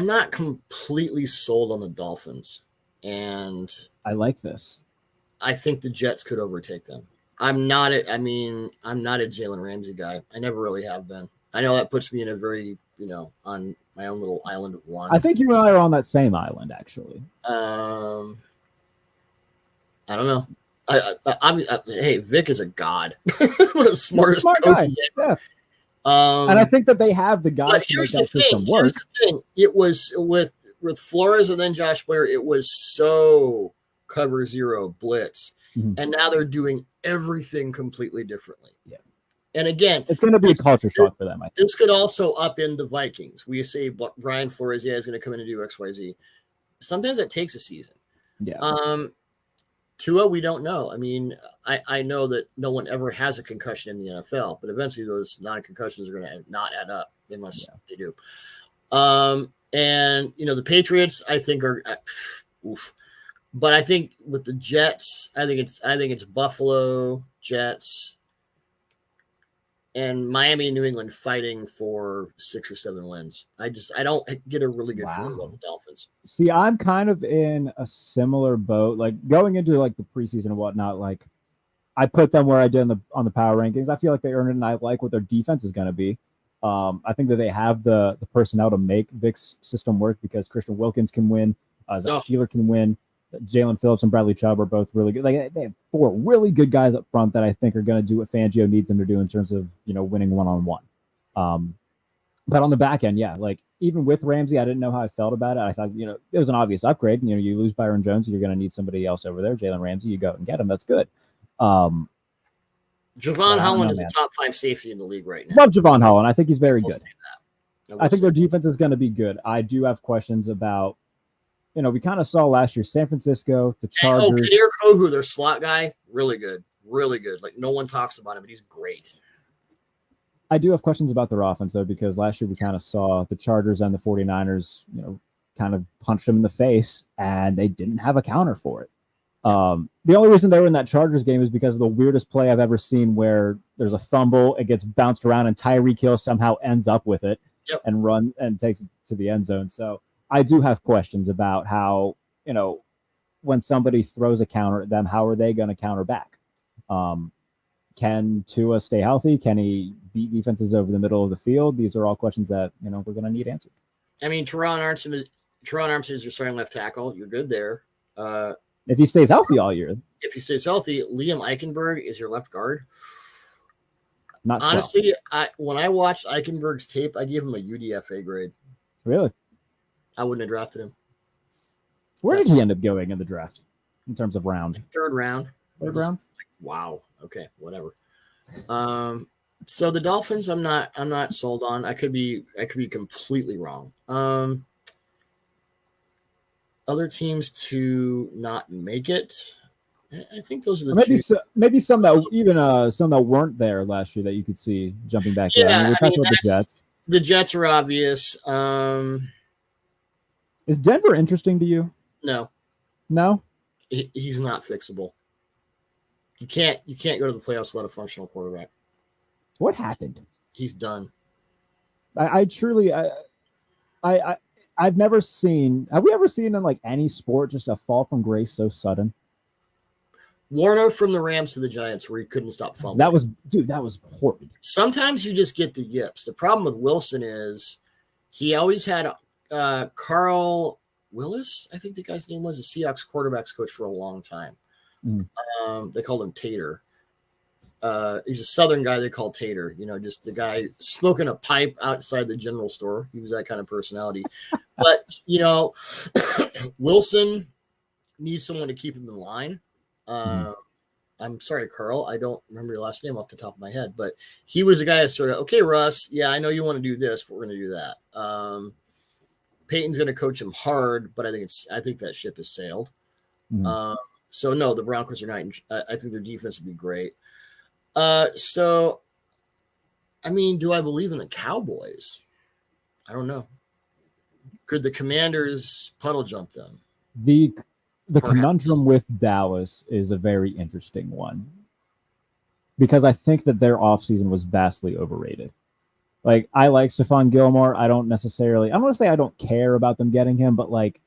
not completely sold on the Dolphins, and I like this. I think the Jets could overtake them. I'm not a Jalen Ramsey guy. I never really have been. I know that puts me in a very, you know, on my own little island of one. I think you and I are on that same island, actually. I don't know. Hey, Vic is a god. What a smart guy. Yeah. And I think that they have the guys to make that system work. Here's the thing. It was with Flores and then Josh Blair, it was so cover zero blitz. Mm-hmm. And now they're doing everything completely differently. Yeah. And again, it's going to be a culture shock for them. I think this could also upend the Vikings. We say Brian Flores, is going to come in and do X, Y, Z. Sometimes it takes a season. Yeah. Tua, we don't know. I mean, I know that no one ever has a concussion in the NFL, but eventually those non-concussions are going to not add up unless they do. And you know, the Patriots, I think are, oof. But I think with the Jets, I think it's Buffalo, Jets, and Miami and New England fighting for 6 or 7 wins. I don't get a really good feeling about the Dolphins. See, I'm kind of in a similar boat. Like going into like the preseason and whatnot, like I put them where I did on the power rankings. I feel like they earned it, and I like what their defense is going to be. I think that they have the personnel to make Vic's system work because Christian Wilkins can win, Zach Sealer can win. Jalen Phillips and Bradley Chubb are both really good. Like they have 4 really good guys up front that I think are going to do what Fangio needs them to do in terms of, you know, winning one-on-one. But on the back end, yeah, like even with Ramsey, I didn't know how I felt about it. I thought, you know, it was an obvious upgrade. You know, you lose Byron Jones, you're going to need somebody else over there. Jalen Ramsey, you go and get him. That's good. Javon Holland is a top 5 safety in the league right now. Love Javon Holland. I think he's very good. I think their defense is going to be good. I do have questions about, you know, we kind of saw last year, San Francisco, the Chargers. Kadir Kohu, their slot guy, really good. Really good. Like, no one talks about him, but he's great. I do have questions about their offense, though, because last year we kind of saw the Chargers and the 49ers, you know, kind of punch them in the face, and they didn't have a counter for it. The only reason they were in that Chargers game is because of the weirdest play I've ever seen where there's a fumble, it gets bounced around, and Tyreek Hill somehow ends up with it and takes it to the end zone. So I do have questions about how, you know, when somebody throws a counter at them, how are they going to counter back? Can Tua stay healthy? Can he beat defenses over the middle of the field? These are all questions that, you know, we're going to need answered. I mean, Teron Teron Armstead's your starting left tackle. You're good there. If he stays healthy all year. If he stays healthy, Liam Eichenberg is your left guard. Not honestly, when I watched Eichenberg's tape, I gave him a UDFA grade. Really? I wouldn't have drafted him. Where did he end up going in the draft in terms of round? Third round. Third round? Wow. Okay, whatever. So the Dolphins, I'm not sold on. I could be completely wrong. Other teams to not make it. I think those are the maybe some that weren't there last year that you could see jumping back. Yeah, in. We're talking about the Jets. The Jets are obvious. Is Denver interesting to you? No. No? He's not fixable. You can't go to the playoffs without a functional quarterback. What happened? He's done. I've never seen. Have we ever seen in like any sport just a fall from grace so sudden? Warner from the Rams to the Giants, where he couldn't stop fumbling. That was horrid. Sometimes you just get the yips. The problem with Wilson is he always had Carl Willis, I think the guy's name was, the Seahawks quarterbacks coach for a long time. They called him Tater. He's a Southern guy they call Tater. Just the guy smoking a pipe outside the general store. He was that kind of personality. But, Wilson needs someone to keep him in line. I'm sorry, Carl. I don't remember your last name off the top of my head, but he was a guy that sort of, okay, Russ, yeah, I know you want to do this, but we're going to do that. Peyton's going to coach him hard, but I think that ship has sailed. So no, the Broncos are not. I think their defense would be great. So, I mean, do I believe in the Cowboys? I don't know. Could the Commanders puddle jump them? The conundrum with Dallas is a very interesting one because I think that their offseason was vastly overrated. Like, I like Stephon Gilmore. I don't want to say I don't care about them getting him, but like,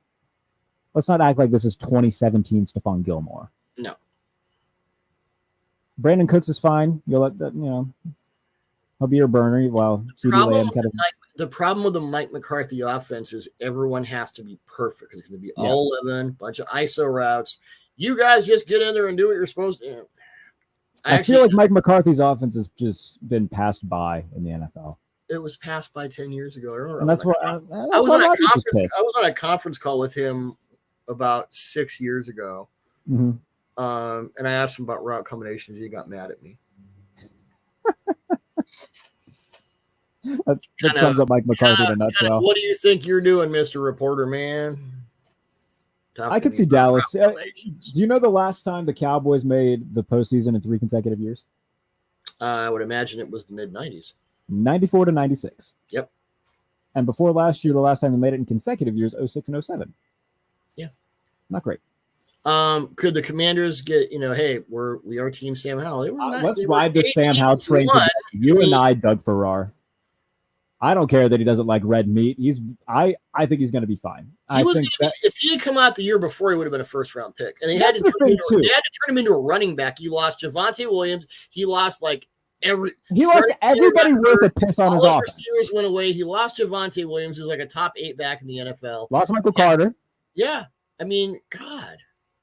let's not act like this is 2017 Stephon Gilmore. No. Brandon Cooks is fine. You'll let that, he'll be your burner. Well, the problem with the Mike McCarthy offense is everyone has to be perfect because it's going to be all 11, bunch of ISO routes. You guys just get in there and do what you're supposed to. I feel like Mike McCarthy's offense has just been passed by in the NFL. It was passed by 10 years ago. I was on a conference call with him about 6 years ago. Mm-hmm. And I asked him about route combinations. He got mad at me. that sums up Mike McCarthy in a nutshell. What do you think you're doing, Mr. Reporter, man? I could see Dallas. Do you know the last time the Cowboys made the postseason in 3 consecutive years? I would imagine it was the mid-90s. 94 to 96. Yep. And before last year, the last time they made it in consecutive years, 06 and 07. Yeah. Not great. Could the Commanders get, hey, we are Team Sam Howell. Let's ride the Sam Howell train together. You and I, Doug Farrar. I don't care that he doesn't like red meat. I think he's going to be fine. If he had come out the year before, he would have been a first-round pick. And they had to turn him into a running back. He lost Javonte Williams. He lost everybody worth a piss on his offense. Receivers went away. He lost Javonte Williams, who's like a top 8 back in the NFL. Lost Michael Carter. Yeah. I mean, God.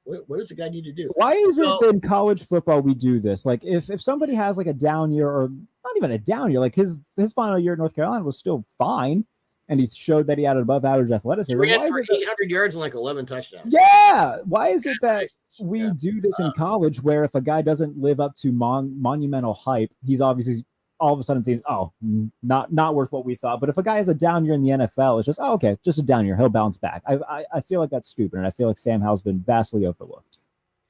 What does the guy need to do? Why is it that in college football we do this? Like, if somebody has like a down year, or not even a down year, like his final year at North Carolina was still fine, and he showed that he had an above average athleticism. He ran for 800 yards and like 11 touchdowns. Yeah. Why is it that we do this in college, where if a guy doesn't live up to monumental hype, he's obviously all of a sudden seems, not worth what we thought. But if a guy has a down year in the NFL, it's just, okay, just a down year. He'll bounce back. I feel like that's stupid, and I feel like Sam Howell's been vastly overlooked.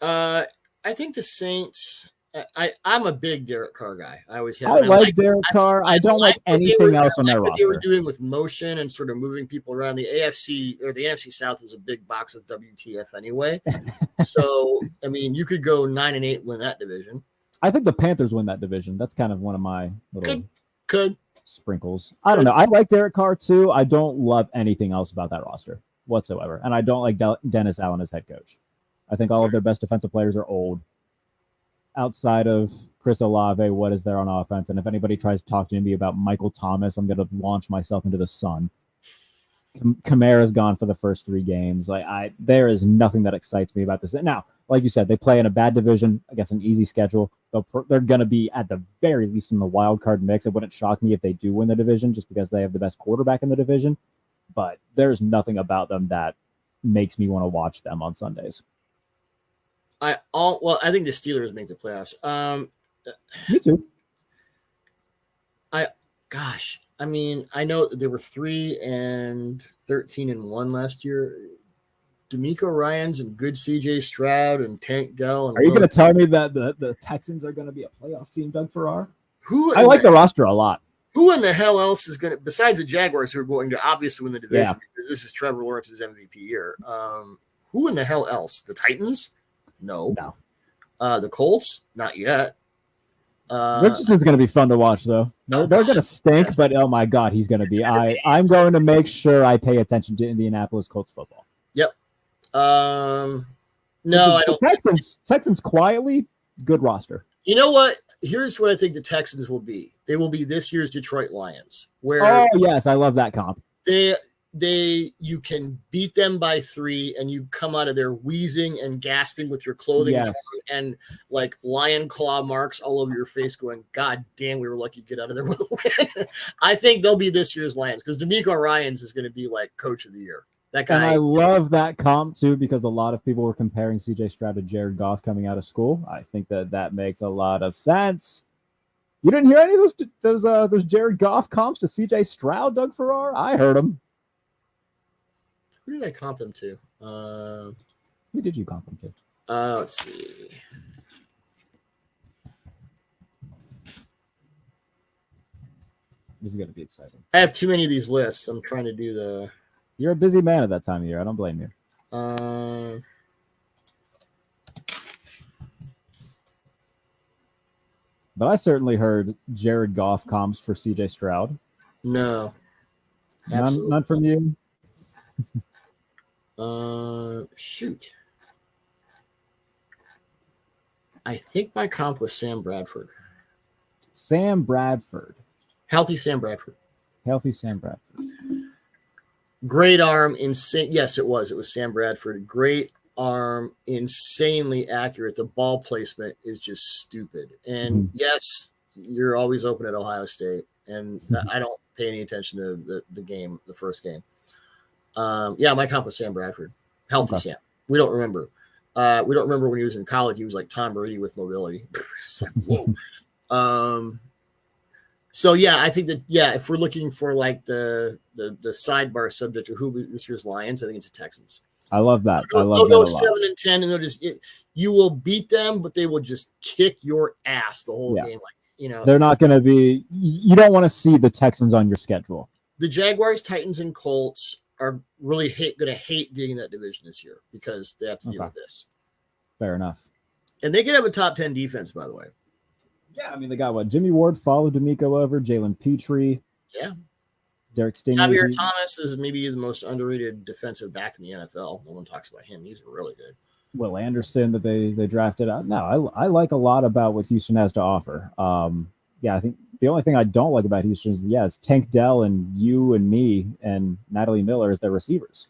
I think the Saints. I'm a big Derek Carr guy. I always have. I like Derek Carr. I don't like anything else on their roster. What they were doing with motion and sort of moving people around. The AFC or the NFC South is a big box of WTF anyway. So I mean, you could go 9-8 and win that division. I think the Panthers win that division. That's kind of one of my little sprinkles. I don't know. I like Derek Carr too. I don't love anything else about that roster whatsoever. And I don't like Dennis Allen as head coach. I think all of their best defensive players are old. Outside of Chris Olave, what is there on offense? And if anybody tries to talk to me about Michael Thomas, I'm going to launch myself into the sun. Kamara's gone for the first 3 games. There is nothing that excites me about this. Now, like you said, they play in a bad division against an easy schedule. They're going to be at the very least in the wild card mix. It wouldn't shock me if they do win the division just because they have the best quarterback in the division. But there's nothing about them that makes me want to watch them on Sundays. I think the Steelers make the playoffs. Me too. I mean, I know they were 3-13-1 last year. D'Amico Ryans and good CJ Stroud and Tank Dell. And are you going to tell me that the Texans are going to be a playoff team, Doug Farrar? I like the roster a lot. Who in the hell else is going to, besides the Jaguars, who are going to obviously win the division because this is Trevor Lawrence's MVP year? Who in the hell else? The Titans? No. The Colts? Not yet. Richardson's going to be fun to watch, though. They're going to stink, but oh my God, he's going to be. I'm going to make sure I pay attention to Indianapolis Colts football. Yep. No, I don't. Texans quietly good roster. You know what? Here's what I think the Texans will be. They will be this year's Detroit Lions. Where yes, I love that comp. You can beat them by 3 and you come out of there wheezing and gasping with your clothing and like lion claw marks all over your face going, God damn, we were lucky to get out of there with a win. I think they'll be this year's Lions because D'Amico Ryans is going to be like coach of the year. That guy. And I love that comp too because a lot of people were comparing CJ Stroud to Jared Goff coming out of school. I think that makes a lot of sense. You didn't hear any of those Jared Goff comps to CJ Stroud, Doug Farrar? I heard them. Who did I comp him to? Who did you comp him to? Let's see. This is going to be exciting. I have too many of these lists. I'm trying to do the. You're a busy man at that time of year. I don't blame you. But I certainly heard Jared Goff comps for CJ Stroud. No. None from you? Shoot. I think my comp was Sam Bradford. Sam Bradford. Healthy Sam Bradford. Great arm, insane. Yes, it was. It was Sam Bradford. Great arm, insanely accurate. The ball placement is just stupid. And yes, you're always open at Ohio State. And I don't pay any attention to the game, the first game. My comp was Sam Bradford. Healthy Sam. We don't remember. We don't remember when he was in college. He was like Tom Brady with mobility. Whoa. I think that if we're looking for like the sidebar subject of who this year's Lions, I think it's the Texans. I love that. They'll go 7-10, and they'll just you will beat them, but they will just kick your ass the whole game. Like they're not going to be. You don't want to see the Texans on your schedule. The Jaguars, Titans, and Colts are really going to hate being in that division this year because they have to deal with this. Fair enough. And they could have a top 10 defense, by the way. Yeah, I mean, they got Jimmy Ward followed D'Amico over, Jalen Petrie. Yeah. Derek Stingley. Javier Thomas is maybe the most underrated defensive back in the NFL. No one talks about him. He's really good. Will Anderson that they drafted out. No, I like a lot about what Houston has to offer. I think the only thing I don't like about Houston is, it's Tank Dell and you and me and Natalie Miller as their receivers.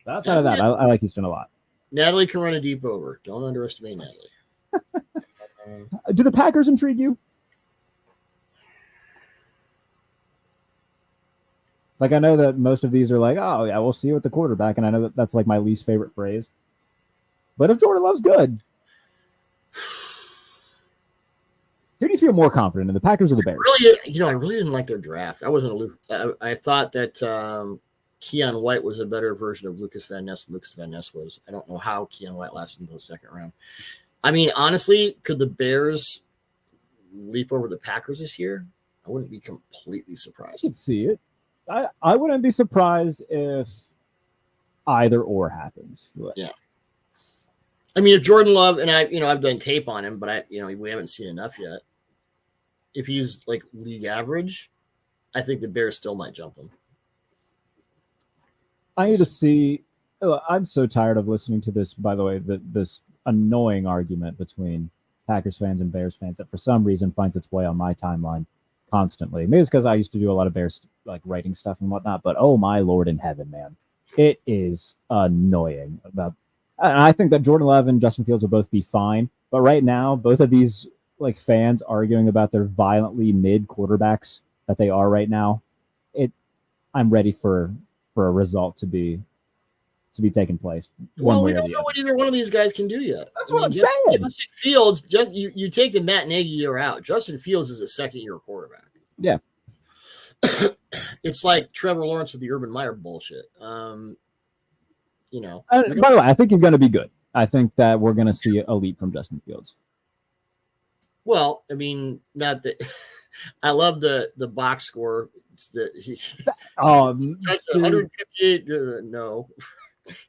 But outside of that, I like Houston a lot. Natalie can run a deep over. Don't underestimate Natalie. Do the Packers intrigue you? Like, I know that most of these are like, oh, yeah, we'll see with the quarterback. And I know that that's like my least favorite phrase. But if Jordan Love's good, who do you feel more confident in, the Packers or the Bears? Really, I really didn't like their draft. I wasn't I thought that Keon White was a better version of Lucas Van Ness than Lucas Van Ness was. I don't know how Keon White lasted until the second round. I mean, honestly, could the Bears leap over the Packers this year? I wouldn't be completely surprised. I could see it. I wouldn't be surprised if either or happens. Yeah. I mean, if Jordan Love, and I've done tape on him, but we haven't seen enough yet. If he's like league average, I think the Bears still might jump him. I need to see. I'm so tired of listening to this, by the way, this annoying argument between Packers fans and Bears fans that for some reason finds its way on my timeline constantly. Maybe it's because I used to do a lot of Bears like writing stuff and whatnot. But oh my Lord in heaven, man, it is annoying. And I think that Jordan Love and Justin Fields will both be fine. But right now, both of these like fans arguing about their violently mid quarterbacks that they are right now. I'm ready for a result to be taking place. Well, we don't know what either one of these guys can do yet. That's what I'm saying. Justin Fields, you take the Matt Nagy year out. Justin Fields is a second-year quarterback. Yeah. It's like Trevor Lawrence with the Urban Meyer bullshit. By the way, I think he's going to be good. I think that we're going to see a leap from Justin Fields. Well, I mean, not that I love the box score. That he touched 158. No,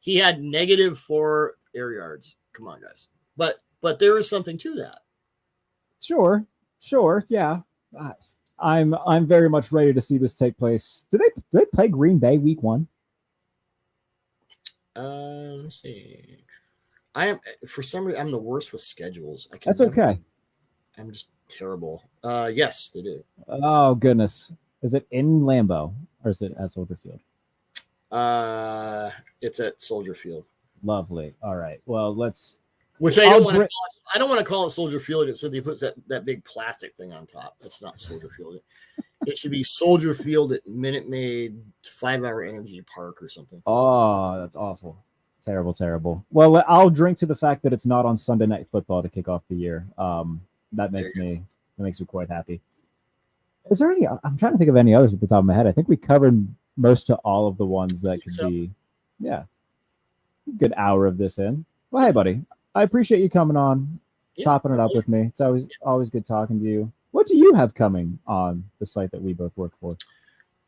he had -4 air yards. Come on, guys. But there is something to that. Sure, yeah. I'm very much ready to see this take place. Do they play Green Bay week 1? Let's see. I am for some reason I'm the worst with schedules. That's okay. I'm just terrible. Yes, they do. Oh goodness. Is it in Lambeau or is it at Soldier Field? It's at Soldier Field. Lovely. All right. Well, let's. Which I don't want to call it Soldier Field. It said he puts that big plastic thing on top. That's not Soldier Field. It should be Soldier Field at Minute Maid 5 Hour Energy Park or something. Oh, that's awful. Terrible. Well, I'll drink to the fact that it's not on Sunday Night Football to kick off the year. That makes me quite happy. Is there any? I'm trying to think of any others at the top of my head. I think we covered most to all of the ones that could be. Yeah, good hour of this in. Well, hey, buddy, I appreciate you coming on, chopping it up with me. It's always good talking to you. What do you have coming on the site that we both work for?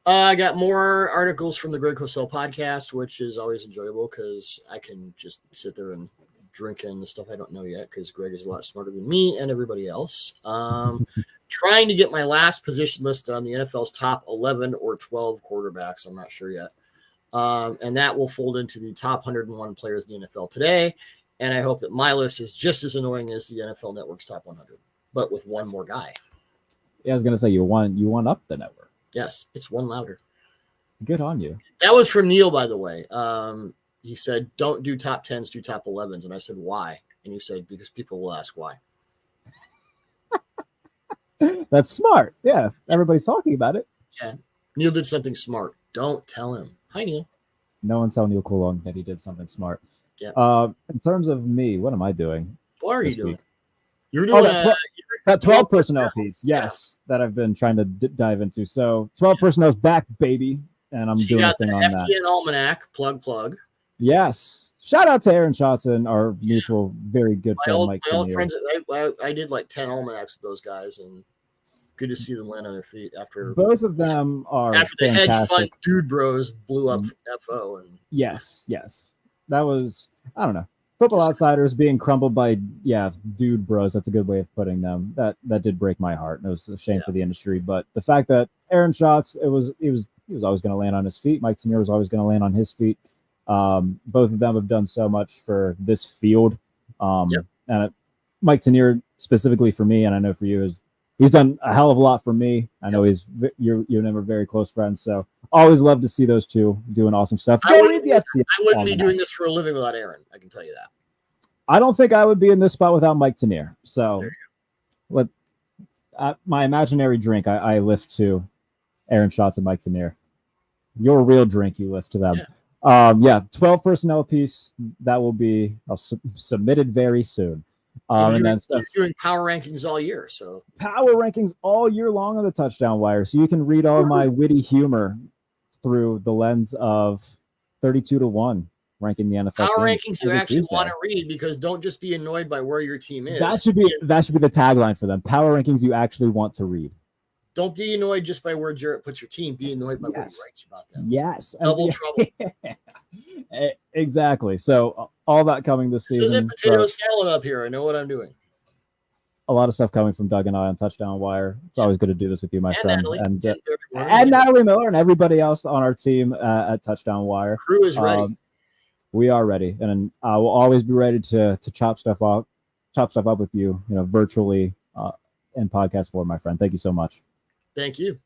I got more articles from the Greg Cosell podcast, which is always enjoyable because I can just sit there and drink in the stuff I don't know yet because Greg is a lot smarter than me and everybody else. Trying to get my last position list on the NFL's top 11 or 12 quarterbacks. I'm not sure yet. And that will fold into the top 101 players in the NFL today. And I hope that my list is just as annoying as the NFL Network's top 100, but with one more guy. Yeah, I was going to say you won up the network. Yes, it's one louder. Good on you. That was from Neil, by the way. He said, don't do top 10s, do top 11s. And I said, why? And he said, because people will ask why. That's smart. Yeah, everybody's talking about it. Yeah, Neil did something smart. Don't tell him. Hi, Neil. No one tell Neil Coulon that he did something smart. Yeah. In terms of me, what am I doing? What are you doing? You're doing that 12 personnel piece. Yes, that I've been trying to dive into. So 12 personnel's back, baby, and I'm doing a thing on that. FTN Almanac. Plug. Yes. Shout out to Aaron Shotson, our mutual, very good friend, Mike. My old friends. I did like 10 almanacs with those guys, and good to see them land on their feet after both of them are after the hedge fund dude bros blew up FO. And yes, that was, I don't know, Football Outsiders being crumbled by dude bros. That's a good way of putting them. That did break my heart. And it was a shame for the industry, but the fact that Aaron Schatz, he was always going to land on his feet. Mike Tanier was always going to land on his feet. Both of them have done so much for this field. And Mike Tanier specifically for me, and I know for you, he's done a hell of a lot for me. I know you and him are very close friends, so always love to see those two doing awesome stuff. I wouldn't be doing this for a living without Aaron. I can tell you that. I don't think I would be in this spot without Mike Tanier. So, my imaginary drink, I lift to Aaron Schatz and Mike Tanier. Your real drink, you lift to them. 12 personnel piece that will be submitted very soon. And then you're doing power rankings all year, so power rankings all year long on the Touchdown Wire, so you can read all my witty humor through the lens of 32-1 ranking the NFL power rankings you actually want to read, because don't just be annoyed by where your team is. That should be the tagline for them. Power rankings you actually want to read. Don't be annoyed just by where Jarrett puts your team. Be annoyed by what he writes about them. Yes. Double trouble. Exactly. So all that coming this season. This isn't potato salad up here. I know what I'm doing. A lot of stuff coming from Doug and I on Touchdown Wire. It's always good to do this with you, my friend. Natalie. And Natalie Miller and everybody else on our team at Touchdown Wire. Crew is ready. We are ready. And I will always be ready to chop stuff up with you, virtually in podcast form, my friend. Thank you so much. Thank you.